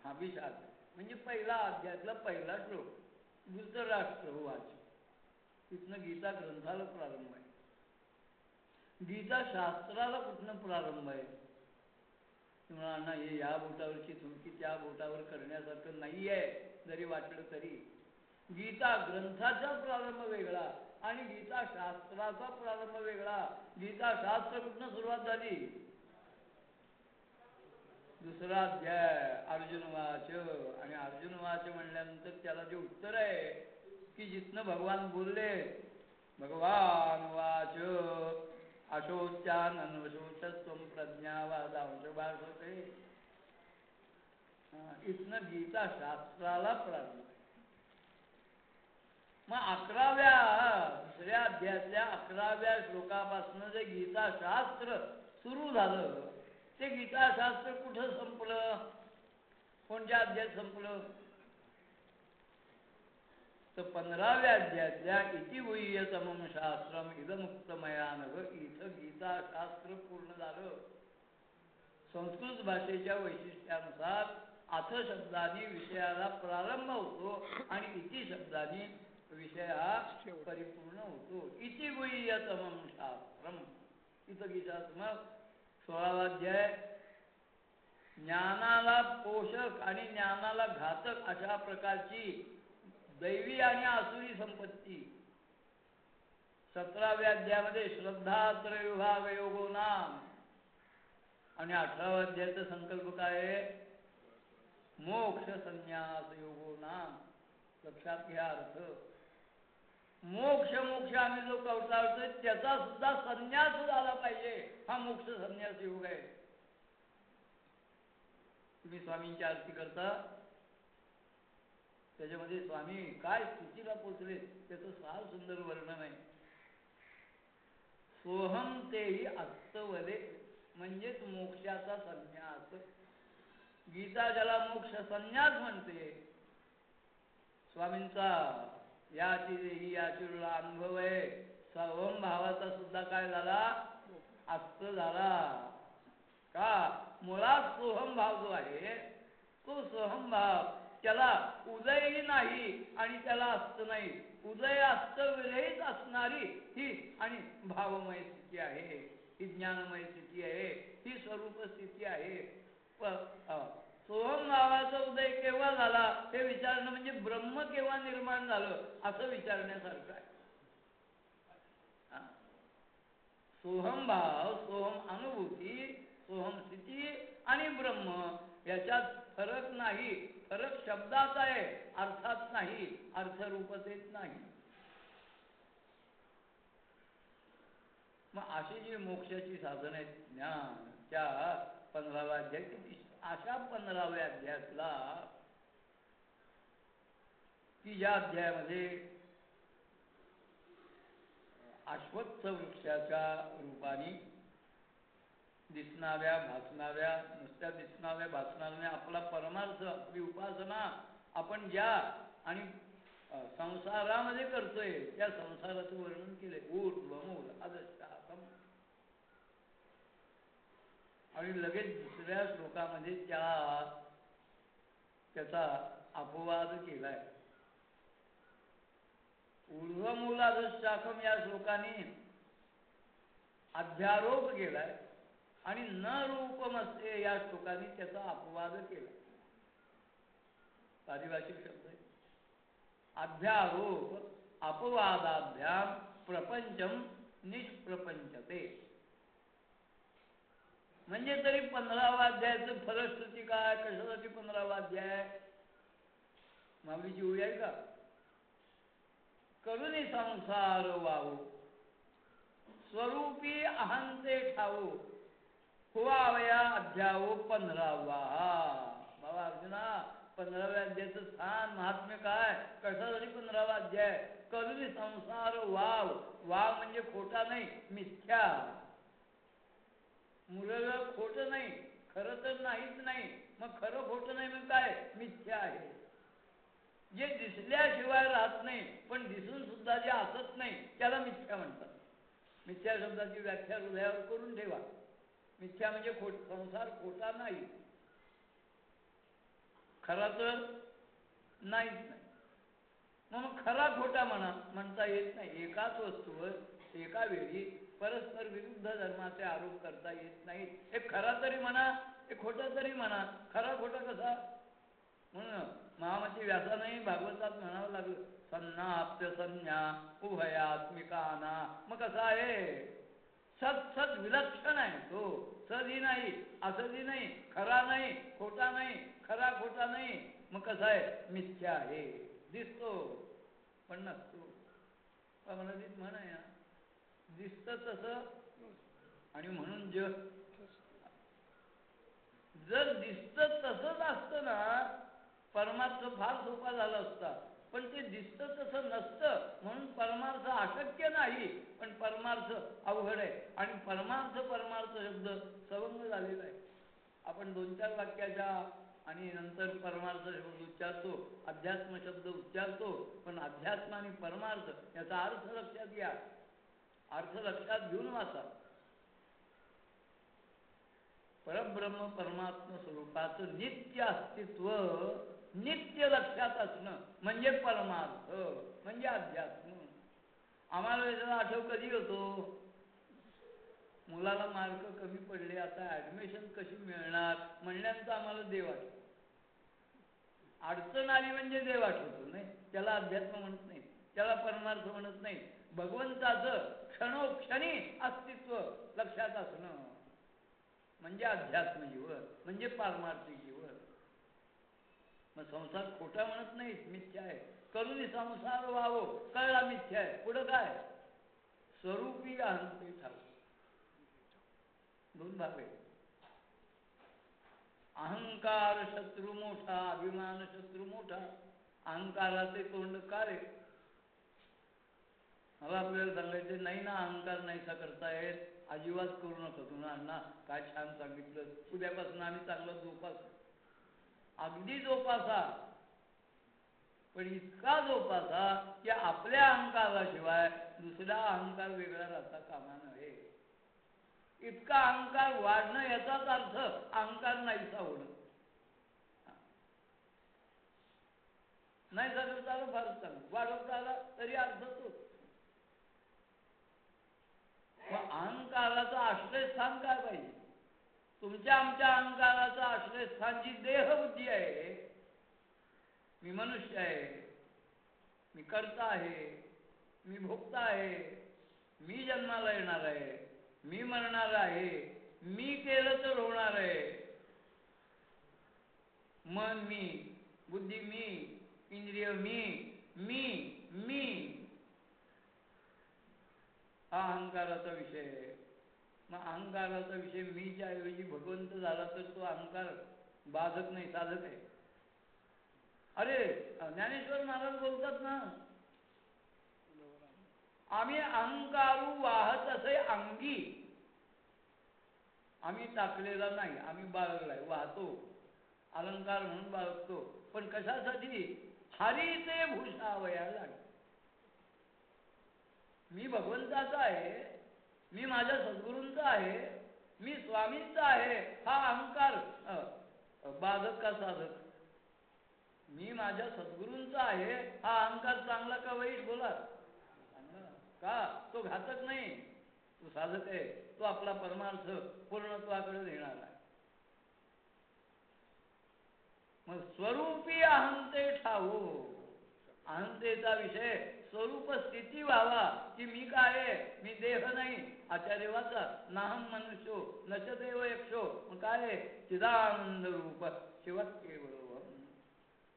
हा, विशाल म्हणजे पहिला अध्यायातला पहिला श्लोक, धृतराष्ट्र वाच. तिथनं गीता ग्रंथाला प्रारंभ आहे. गीता शास्त्राला कुठनं प्रारंभ आहे? तुम्हाला ना हे या बोटावरची थुंकी त्या बोटावर करण्यासारखं नाही आहे जरी वाटलं तरी. गीता ग्रंथाचा प्रारंभ वेगळा आणि गीता शास्त्राचा प्रारंभ वेगळा. गीता शास्त्र कुठनं सुरुवात झाली? 2रा अध्याय अर्जुन वाच. आणि अर्जुन वाच म्हणल्यानंतर त्याला जे उत्तर आहे की जिथनं भगवान बोलले, भगवान वाच अशोच्यानशोचस्वं प्रज्ञावादांश भाषते. इथनं गीता शास्त्राला प्रारंभ. मग 2ऱ्या अध्यायातल्या 11व्या श्लोकापासून जे गीता शास्त्र सुरू झालं, ते गीता शास्त्र कुठं संपलं? कोणत्या अध्यायात संपलं? तर 15व्या अध्यायातल्या इति गुह्यतमं शास्त्रम इदमुक्तमया नभ, इथं गीता शास्त्र पूर्ण झालं. संस्कृत भाषेच्या वैशिष्ट्यानुसार अथ शब्दाने विषयाला प्रारंभ होतो आणि इति शब्दाने विषय हा परिपूर्ण होतो. इति गुह्यतमं शास्त्रम, इथं गीता. मग 16वा अध्याय ज्ञानाला पोषक आणि ज्ञानाला घातक अशा प्रकारची दैवी आणि आसुरी संपत्ती. 17व्या अध्यायामध्ये श्रद्धात्रय विभाग योगो नाम. आणि 18व्या अध्यायाचा संकल्प काय आहे? मोक्ष संन्यास योगो नाम. लक्षात घ्या अर्थ. मोक्ष मोक्ष आम्ही जो कवटाळतोय त्याचा सुद्धा संन्यास झाला पाहिजे, हा मोक्ष संन्यास योग आहे. तुम्ही स्वामींची आरती करता, त्याच्यामध्ये स्वामी काय स्थितीला पोचले त्याचं फार सुंदर वर्णन आहे. सोहम तेही अस्तवले, म्हणजेच मोक्षाचा संन्यास. गीता ज्याला मोक्ष संन्यास म्हणते, स्वामींचा याची देही याची अनुभव आहे. सोहम भावाचा सुद्धा काय झाला? अस्त झाला. का? मुळात सोहम भाव जो आहे तो सोहम भाव त्याला उदयही नाही आणि त्याला अस्त नाही. उदय अस्त विरहित असणारी ही आणि भावमय स्थिती आहे, ही ज्ञानमय स्थिती आहे, ही स्वरूप स्थिती आहे. सोहम भावाचा उदय केव्हा झाला हे विचारणं म्हणजे ब्रह्म केव्हा निर्माण झालं असं विचारण्यासारखं आहे. सोहम भाव, सोहम अनुभूती, सोहम स्थिती आणि ब्रह्म याच्यात फरक नाही. फरक शब्दात आहे, अर्थात नाही, अर्थरूपतेत नाही. मग अशी जी मोक्षाची साधन आहेत ज्ञान त्या 15व्या अध्याय किती अशा 15व्या अध्यायातला की ज्या अध्यायामध्ये अश्वत्थ वृक्षाच्या रूपाने दिसणाऱ्या भासणाऱ्या नुसत्या दिसणाऱ्या भासणाऱ्या आपला परमार्थ आपली उपासना आपण ज्या आणि संसारामध्ये करतोय त्या संसाराचं वर्णन केले ऊर्ध्वमूल अधश्चातम आणि लगेच दुसऱ्या श्लोकामध्ये त्याचा अपवाद केलाय. ऊर्ध्वमूल अधश्चातम या श्लोकाने अध्यारोप केलाय आणि न रूपमस्ते या श्लोकाने त्याचा अपवाद केला. पारिभाषिक शब्द आहे. अध्यारोप अपवादाभ्याम प्रपंचम निष्प्रपंचते. म्हणजे तरी 15वा अध्यायाचं फलश्रुती काय, कशासाठी 15वा अध्याय माऊलीची ओळी आहे का? करुणी संसार वावो स्वरूपी अहंते ठावो हुवावया अध्यायो 15वा. बाबा अर्जुना 15व्या अध्यायाचं स्थान महात्म्य काय, कशासाठी 15वा अध्याय? करुणी संसार वाव. वाव म्हणजे खोटा नाही, मिथ्या. मुरळ खोटं नाही, खरं तर नाहीच नाही. मग खरं खोटं नाही मग काय? मिथ्या आहे. जे दिसल्याशिवाय राहत नाही पण दिसून सुद्धा जे असत नाही त्याला मिथ्या म्हणतात. मिथ्या शब्दाची व्याख्या हृदयावर करून ठेवा. मिथ्या म्हणजे संसार खोटा नाही, खरा तर नाहीच नाही. मग खरा खोटा म्हणता येत नाही. एकाच वस्तूवर एका वेळी परस्पर विरुद्ध धर्माचे आरोप करता येत नाहीत. एक खरा तरी म्हणा, एक खोटा तरी म्हणा. खरा खोटा कसा? म्हणून महामती व्यासाने भागवतात म्हणावं लागलं सन्नाप्य संज्ञा उभयात्मिकाना. मग कसा आहे? सत सत विलक्षण आहे तो. सदी नाही, असदी नाही, खरा नाही, खोटा नाही, खरा खोटा नाही. मग कसा आहे? मिथ्या आहे. दिसतो पण नसतो. मराठीत म्हण आहे ना, दिसतं तसं आणि म्हणून जर दिसतं तसंच असतं ना परमार्थ फार सोपा झाला असता. पण ते दिसतं तसं नसतं म्हणून परमार्थ अशक्य नाही. पण परमार्थ अवघड आहे आणि परमार्थ शब्द सवंग झालेला आहे. आपण 2-4 वाक्याच्या आणि नंतर परमार्थ शब्द उच्चारतो, अध्यात्म शब्द उच्चारतो. पण अध्यात्म आणि परमार्थ याचा अर्थ लक्षात घ्या. अर्थ लक्षात घेऊन वाचा. परब्रह्म परमात्म स्वरूपाचं नित्य अस्तित्व नित्य लक्षात असणं म्हणजे परमार्थ म्हणजे अध्यात्म. आम्हाला याचा आठव कधी होतो? मुलाला मार्क कमी पडले, आता ऍडमिशन कशी मिळणार म्हणल्यानंतर आम्हाला देव आठवतो. अडचण आली म्हणजे देव आठवतो. नाही त्याला अध्यात्म म्हणत नाही, त्याला परमार्थ म्हणत नाही. भगवंताचं क्षणोक्षणी अस्तित्व लक्षात असणं म्हणजे अध्यात्म जीवन म्हणजे पारमार्थिक जीवन. मग संसार खोटा म्हणत नाही, मिथ्या आहे. करुणी संसार व्हावो कळला मिथ्या आहे. पुढं काय? स्वरूपी अहंते ठाव. 2 भाग आहे. अहंकार शत्रू मोठा, अभिमान शत्रू मोठा. अहंकाराचे तोंड काळे. मला आपल्याला सांगायचे नाही ना, अहंकार नाहीसा करतायत, अजिबात करू नका. तुम्ही अण्णा काय छान सांगितलं, उद्यापासून आम्ही चांगलं जोपासू. अगदी जोपासा, पण इतका जोपासा की आपल्या अहंकाराशिवाय दुसरा अहंकार वेगळा राहता कामा नये. इतका अहंकार वाढणं याचाच अर्थ अहंकार नाहीसा होणं. नाहीसा करता आला फारच चांगलं, वाढवता आला तरी अर्थ तोच. मग अहंकाराचं आश्रयस्थान काय पाहिजे? तुमच्या आमच्या अहंकाराचं आश्रयस्थान जी देहबुद्धी आहे, मी मनुष्य आहे, मी कर्ता आहे, मी भोक्ता आहे, मी जन्माला येणार आहे, मी मरणार आहे, मी केलं तर होणार आहे, मन मी, बुद्धी मी, इंद्रिय मी, मी मी हा अहंकाराचा विषय आहे. मग अहंकाराचा विषय मीच्या ऐवजी भगवंत झाला तर तो अहंकार बाधक नाही, साधक आहे. अरे ज्ञानेश्वर महाराज बोलतात ना, आम्ही अहंकारू वाहत असे अंगी, आम्ही टाकलेला नाही, आम्ही बाळगलाय, वाहतो, अलंकार म्हणून बाळगतो. पण कशासाठी? हरीचे भूषावयाला. मी भगवंताचा आहे, मी माझ्या सद्गुरूंचा आहे, मी स्वामींचा आहे, हा अहंकार बाधक का साधक? मी माझ्या सद्गुरूंचा आहे हा अहंकार चांगला का वाईट? बोला. का? तो घातक नाही, तो साधक आहे. तो आपला परमार्थ पूर्णत्वाकडे नेणार आहे. मग स्वरूपी अहंते ठावो, अहंतेचा विषय स्वरूप स्थिती व्हावा, की मी काय आहे, मी देह नाही. आचार्य वाचा, नाहम मनुष्यो नचदेव यक्षो. मग काय आहे? चिदानंद रूप शिवत केवलम,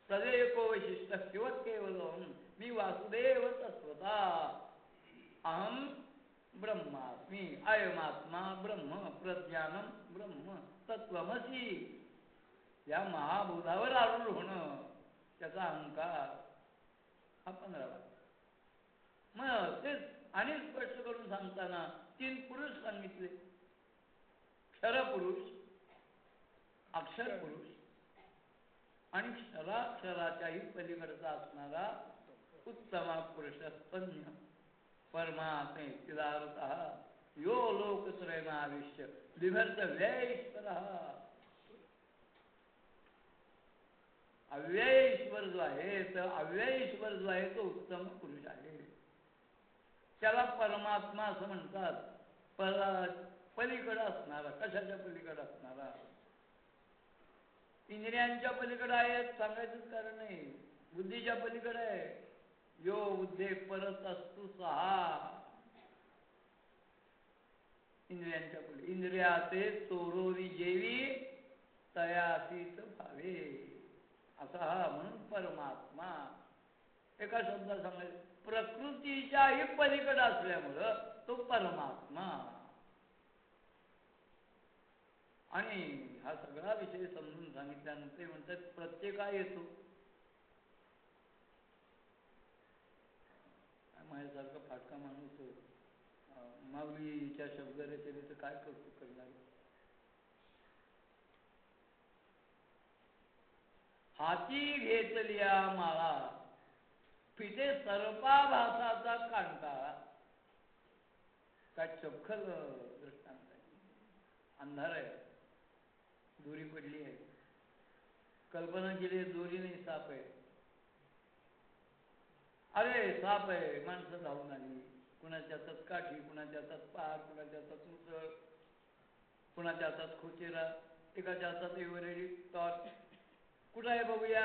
तदेको वैशिष्ट शिवत केवलम, मी वासुदेव तत्वता, अहम ब्रह्मास्मी, अयमात्मा ब्रह्म, प्रज्ञानम ब्रह्म, तत्वमसी. या महाबोधावर आरूढ होणं, त्याचा अहंकार हा 15वा. मग तेच आणि स्पष्ट करून सांगताना 3 पुरुष सांगितले, क्षरपुरुष, अक्षर पुरुष आणि क्षराक्षराच्याही पलीकडचा असणारा उत्तमा पुरुष स्तन्य परमात्मे चिदारतः यो लोकत्रयमाविश्य बिभर्त व्ययश्वरः. अव्यय ईश्वर जो आहे, तर अव्यय ईश्वर जो आहे तो उत्तम पुरुष आहे. त्याला परमात्मा असं म्हणतात. पलीकडे असणारा, कशाच्या पलीकडे असणारा? इंद्रियांच्या पलीकडे आहे, सांगायचंच कारण नाही. बुद्धीच्या पलीकडे आहे. यो बुद्धे परत असतो सहा, इंद्रियांच्या पलीकडे. इंद्रियाचे चोरोरी जेवी तयासीच भावे, असा हा म्हणून परमात्मा. एका शब्दात सांगायचं, प्रकृतीच्याही पलीकडे असल्यामुळं तो परमात्मा. आणि हा सगळा विषय समजून सांगितल्यानंतर ते म्हणतात प्रत्येका येतो. माझ्यासारखा फाटका माणूस माऊलीच्या शब्दरचनेचं काय कौतुक करणार? हाती घेतल्या माळा, पिठे सर्पाभासाचा कांटा. काय चपखल दृष्टांत आहे. अंधार आहे, दोरी पडली आहे, कल्पना केली दोरी नाही, साप आहे. अरे साप आहे, माणसं धावून आली. कुणाच्या हातात काठी, कुणाच्या हातात पार, कुणाच्या हातात मुसळ, कुणाच्या हातात खोचेरा, एकाच्या हातात एवरेडी टॉर्च. कुठं आहे बघूया?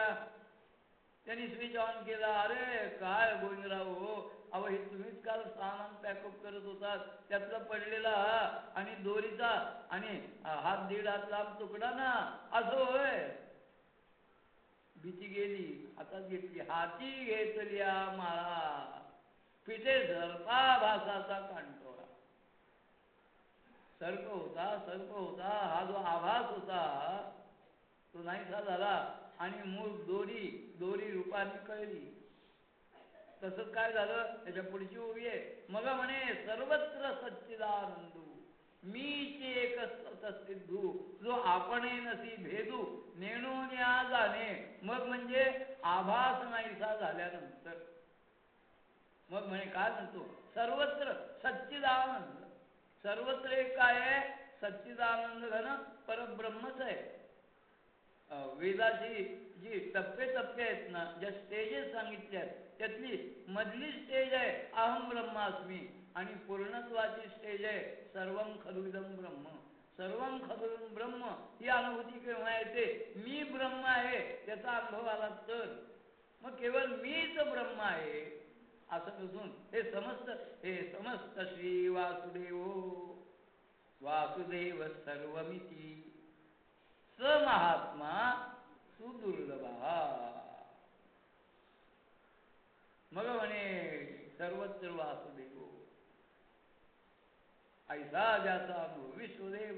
त्यांनी स्विच ऑन केला. अरे काय गोविंदराव हो, अहो हे तुम्हीच काल सामान पॅकअप करत होतात, त्यातला पडलेला आणि दोरीचा आणि हात 1.5 हात लांब तुकडा ना, असं होय? भीती गेली, हातात घेतली. हाती घेतल्या माळा, पिठे सर्पा भासाचा कांटोळा. सर्प होता, सर्प होता, हा जो आभास होता तो नाहीसा झाला आणि मूळ दोरी, दोरी रूपाने कळली. तसंच काय झालं? त्याच्या पुढची उभी आहे. मग म्हणे सर्वत्र सच्चिदानंदू, मीच एक सतसिद्धू, जो आपणे नसी भेदू, नेणो न्या जाणे. मग म्हणजे आभास नाहीसा झाल्यानंतर मग म्हणे काय म्हणतो? सर्वत्र सच्चिदानंद. सर्वत्र एक काय आहे? सच्चिदानंद घन परब्रह्मच आहे. वेदाची जी टप्पे टप्पे आहेत ना, ज्या स्टेजेस सांगितल्या त्यातली मधली स्टेज आहे अहम ब्रह्मास्मी, आणि पूर्णत्वाची स्टेज आहे सर्वम खलुइदं ब्रह्म. सर्वं खलु ब्रह्म ही अनुभूती केव्हा येते? मी ब्रह्म आहे त्याचा अनुभव आला तर. मग केवळ मीच ब्रह्म आहे असं नसून हे समस्त श्री वासुदेव वासुदेव सर्वमिती स महात्मा सुदुर्लभा. मग म्हणे सर्वत्र वासुदेव ऐसा ज्याचा अनुभव विश्वदेव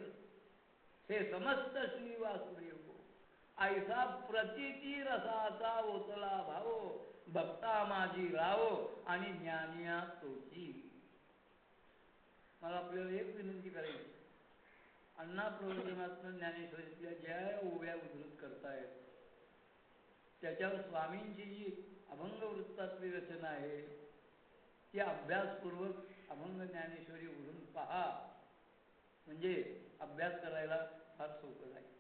हे समस्त श्री वासुदेव ऐसा प्रतीती रसाचा ओतला भाव भक्ता माझी राव आणि ज्ञानिया तोची. मला आपल्याला एक विनंती करायची. अण्णा प्रवचनात्मक ज्ञानेश्वरीतल्या ज्या ओव्या उद्धृत करतायत त्याच्यावर स्वामींची जी अभंग वृत्तातली रचना आहे ती अभ्यासपूर्वक अभंग ज्ञानेश्वरी उघडून पहा. म्हणजे अभ्यास करायला फार सोपं जाईल.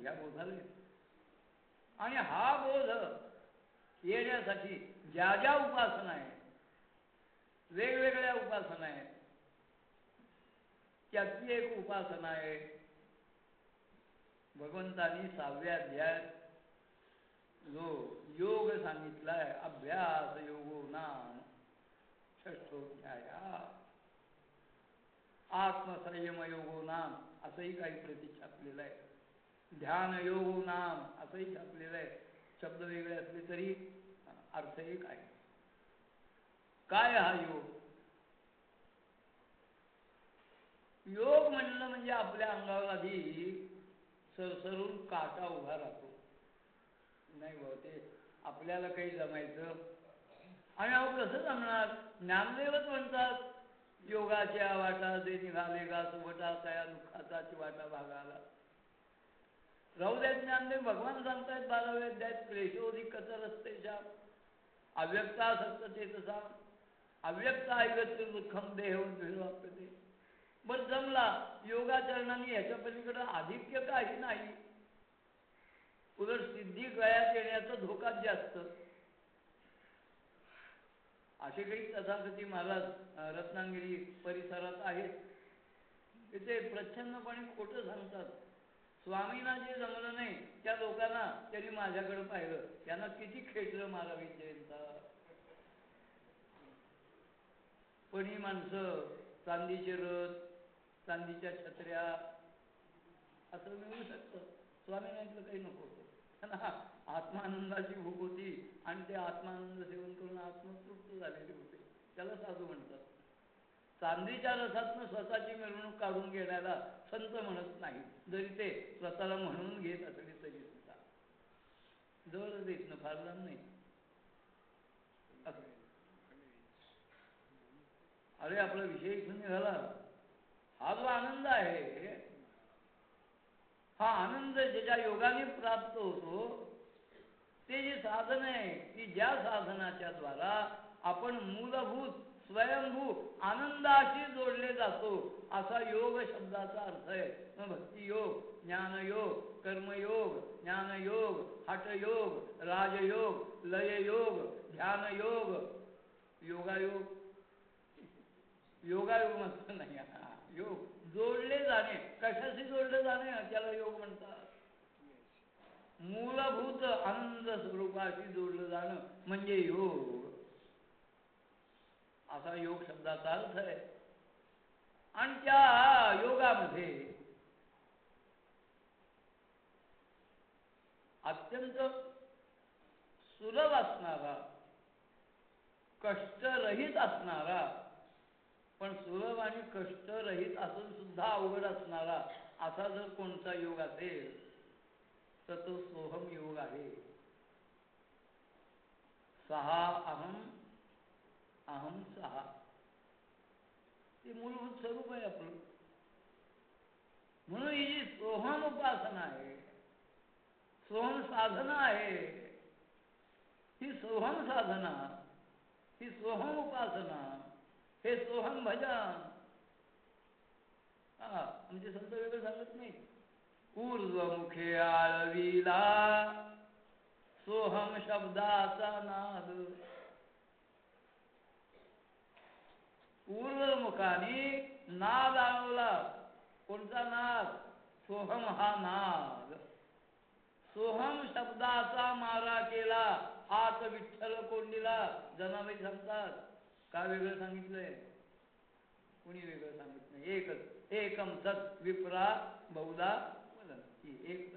या बोधाला आणि हा बोध येण्यासाठी ज्या ज्या उपासना आहेत वेगवेगळ्या उपासना आहेत त्यातली एक उपासना आहे भगवंतांनी 6व्या अध्यायात जो योग सांगितलाय अभ्यास योगो नाम षष्ठोध्याय आत्मसंयम योगो नाम असंही काही प्रती छापलेलं आहे. ध्यान योगो नाम असंही छापलेलं आहे. शब्द वेगळे असले तरी अर्थ एक आहे. काय हा योग? योग म्हणलं म्हणजे आपल्या अंगावर आधी सरसरून काटा उभा राहतो. नाही भाऊ ते आपल्याला काही जमायचं आणि अहो कसं जमणार? ज्ञानदेवच म्हणतात योगाच्या वाटा जे निघाले गा सुवटा त्या दुःखाचा वाटा भागाला. राहू द्यात ज्ञानदेव भगवान सांगतायत 12व्या अध्यायात क्लेशोधिक रस्तेच्या अव्यक्ता सत्तेचा अव्यक्त ऐगत्य दुःखम देहवाप्यते. बरं जमला योगाचरणाने याच्या पलीकडे आधिक्य काही नाही. उलट सिद्धी गळ्यात येण्याचा धोकाच जास्त. असे काही तथागती महाराज रत्नागिरी परिसरात आहेत. तिथे प्रच्छन्नपणे खोटं सांगतात. स्वामींना जे जमलं नाही त्या लोकांना त्यांनी माझ्याकडे पाहिलं त्यांना किती खेचलं मारावी जयंता. पण ही माणसं चांदीचे रथ चांदीच्या छत्र्या असं मिळू शकतं. स्वामींना इथलं काही नको होतं. त्यांना आत्मानंदाची भूक होती आणि ते आत्मानंद सेवन करून आत्मतृप्त झालेले होते. त्याला साधू म्हणतात. चांदीच्या रथातनं स्वतःची मिरवणूक काढून घेण्याला संत म्हणत नाही. जरी ते स्वतःला म्हणून घेत असले तरी सुद्धा जवळच येत ना फार लांब नाही. अरे आपला विषय इथून निघाला. हा जो आनंद आहे हा आनंद ज्याच्या योगाने प्राप्त होतो ते जे साधन आहे की ज्या साधनाच्या द्वारा आपण मूलभूत स्वयंभू आनंदाशी जोडले जातो असा योग शब्दाचा अर्थ आहे. मग भक्तियोग ज्ञानयोग कर्मयोग ज्ञानयोग हठयोग राजयोग लययोग ध्यानयोग योगायोग योगायोग म्हणतो नाही. योग जोडले जाणे. कशाशी जोडले जाणे त्याला योग म्हणतात. मूलभूत आनंद स्वरूपाशी जोडलं जाणं म्हणजे योग असा योग शब्दाचा अर्थ आहे. आणि त्या योगामध्ये अत्यंत सुलभ असणारा कष्टरहित असणारा पण सुलभ आणि कष्टरहित असून सुद्धा अवघड असणारा असा जर कोणता योग असेल तर तो सोहम योग आहे. सहा अहम अहम सहा ते मूलभूत स्वरूप आहे आपलं. म्हणून ही जी सोहम उपासना आहे सोहम साधना आहे ही सोहम साधना ही सोहम उपासना हे सोहम भजन म्हणजे संत वेगळं सांगत नाही. ऊर्ध्वमुखे आळविला सोहम शब्दाचा नाद ऊर्ध्वमुखाने नाद आणवला. कोणता नाद? सोहम हा नाद. सोहम शब्दाचा मारा केला. आत विठ्ठल कोंडीला. जनाबाई सांगतात. का वेगळं सांगितलंय? कुणी वेगळं सांगितलं? एकच. एकम सत विप्रा बहुधा वदंती. एक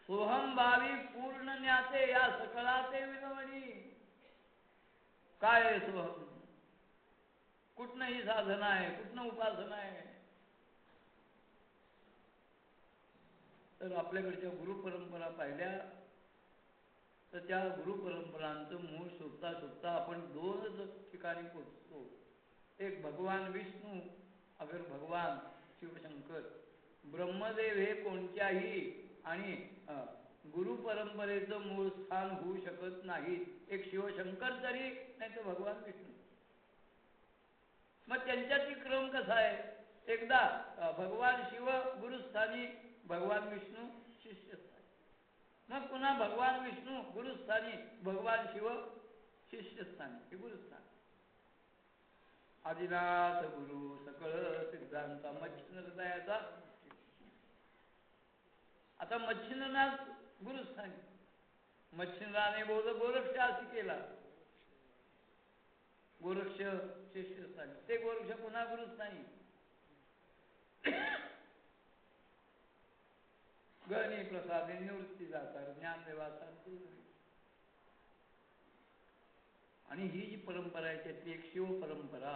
सोहम भावी पूर्ण ज्ञाते या सकळाचे विनवणी. काय आहे सोहम? कुठनं ही साधना आहे? कुठनं उपासना आहे? तर आपल्याकडच्या गुरुपरंपरा पाहिल्या तर त्या गुरुपरंपरांचं मूळ शोधता शोधता आपण दोनच ठिकाणी पोचतो. एक भगवान विष्णू, अगर भगवान शिवशंकर. ब्रह्मदेव हे कोणत्याही आणि गुरुपरंपरेचं मूळ स्थान होऊ शकत नाही. एक शिवशंकर तरी, नाही तर भगवान विष्णू. मग त्यांच्यातील क्रम कसा आहे? एकदा भगवान शिव गुरुस्थानी, भगवान विष्णू शिष्यस्थानी. मग पुन्हा भगवान विष्णू गुरुस्थानी, भगवान शिव शिष्यस्थानी. हे गुरुस्थान. आदिनाथ गुरु सकळ सिद्धांता मच्छिंद्र हृदयाचा. आता मच्छिंद्रनाथ गुरुस्थानी. मच्छिंद्राने बोध गोरक्ष अशी केला. गोरक्ष शिष्यस्थानी. ते गोरक्ष पुन्हा गुरुस्थानी. गणी प्रसादे निवृत्ती जातात. ज्ञानदेवाचा. आणि ही जी परंपरा आहे त्यातली एक शिव परंपरा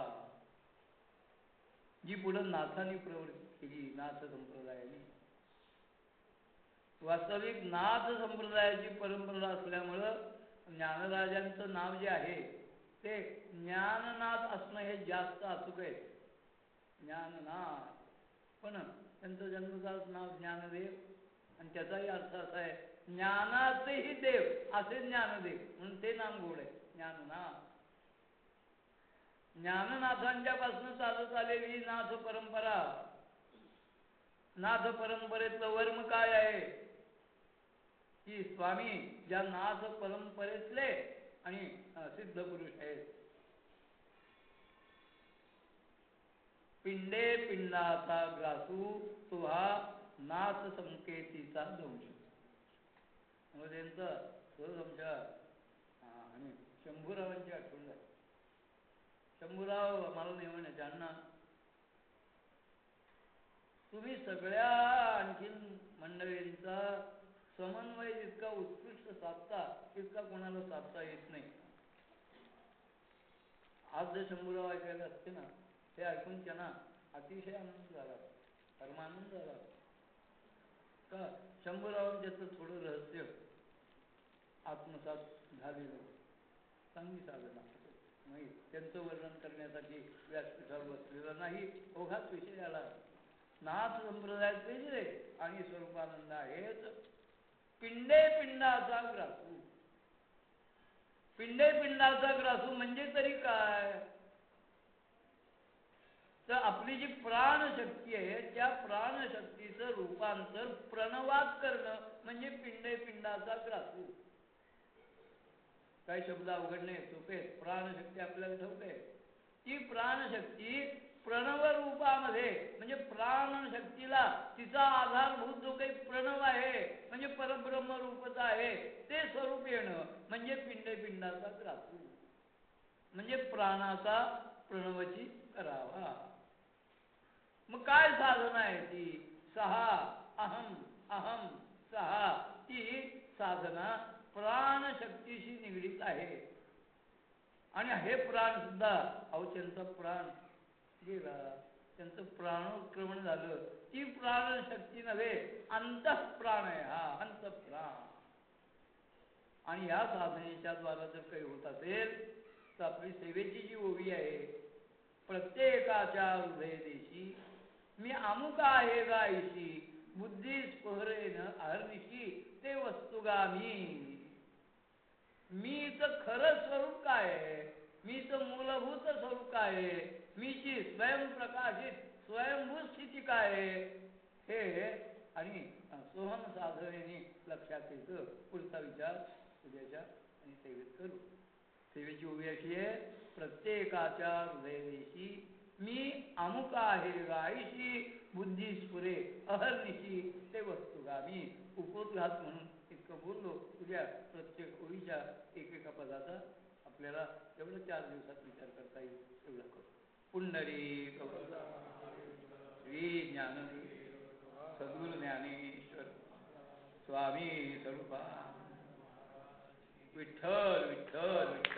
जी पुढे नाथांनी प्रवृत्ती केली. नाथ संप्रदायाने. वास्तविक नाथ संप्रदायाची परंपरा असल्यामुळं ज्ञानराजांचं नाव जे आहे ते ज्ञाननाथ असणं हे जास्त अचूक आहे. ज्ञाननाथ. पण त्यांचं जन्मजात नाव ज्ञानदेव आणि त्याचाही अर्थ असा आहे ज्ञानाचेही देव असे ज्ञानदेव म्हणून ते नाम गोड आहे. ज्ञाननाथ. ज्ञाननाथांच्या पासून चालत आलेली नाथ परंपरा. नाथ परंपरेतलं वर्म काय आहे की स्वामी ज्या नाथ परंपरेतले आणि सिद्ध पुरुष आहेत. पिंडे पिंडाचा ग्रासू तो हा नाथ संकेतीचा दंश. त्यांचं सहज आमच्या आणि शंभूरावांची आठवण झाली. शंभूराव मला नाही म्हणायचे अण्णा तुम्ही सगळ्या आणखीन मंडळींचा समन्वय इतका उत्कृष्ट साधता इतका कोणाला साधता येत नाही. आज जर शंभूराव ऐकायला असते ना ते ऐकून त्यांना अतिशय आनंद झाला. परमानंद झाला. का शंभूरावांच्याचं थोडं रहस्य आत्मसात झालेलं. चांगली साधना नाही. त्यांचं वर्णन करण्यासाठी व्यासपीठावर बसलेलं नाही. ओघात विषय आला. नाथ संप्रदायात वेगळे आणि स्वरूपानंद आहेत. पिंडे पिंडाचा ग्रासू. पिंडे पिंडाचा ग्रासू म्हणजे तरी काय? तर आपली जी प्राणशक्ती आहे त्या प्राणशक्तीचं रूपांतर प्रणवात करणं म्हणजे पिंडे पिंडाचा ग्रासू. काही शब्द अवघड नाही. सोपे. प्राणशक्ती आपल्याला ठाऊक आहे. ती प्राणशक्ती प्रणव रूपामध्ये म्हणजे प्राणशक्तीला तिचा आधारभूत जो काही प्रणव आहे म्हणजे परब्रह्म रूपच आहे ते स्वरूप येणं म्हणजे पिंडे पिंडाचा ग्रासू. म्हणजे प्राणाचा प्रणवची करावा. मग काय साधना आहे ती? सहा अहम अहम सहा. ती साधना प्राणशक्तीशी निगडीत आहे. आणि हे प्राण सुद्धा अहो त्यांचा प्राण गेला. त्यांचं प्राणोत्क्रमण झालं. ती प्राणशक्ती नव्हे अंतःप्राण आहे. हा अंतःप्राण. आणि या साधनेच्या द्वारा जर काही होत असेल तर आपली सेवेची जी ओवी आहे प्रत्येकाच्या हृदय देशी मी अमुक आहे गायशी बुद्धी स्फुरेन अहर्निशी ते वस्तुगामी. मीच खरं स्वरूप काय आहे? मीच मूलभूत स्वरूप काय आहे? मीची स्वयंप्रकाशित स्वयंभूत स्थिती काय आहे? हे आणि सोहम साधनेने लक्षात येतं. पुढचा विचार उद्याच्या आणि सेवेत करू. सेवेची उभी अशी आहे, प्रत्येकाच्या हृदयदेशी मी अमुक आहे गायशी बुद्धी स्फुरे अहर्निशी ते वस्तुगामी. उपोद्घात म्हणून इतकं बोललो. उद्या प्रत्येक ओळीच्या एकेका पदाचा आपल्याला एवढं 4 दिवसात विचार करता येईल एवढं करू. पुंडरी श्री ज्ञानदेव सद्गुरु ज्ञानेश्वर स्वामी स्वरूपा. विठ्ठल विठ्ठल विठ्ठल.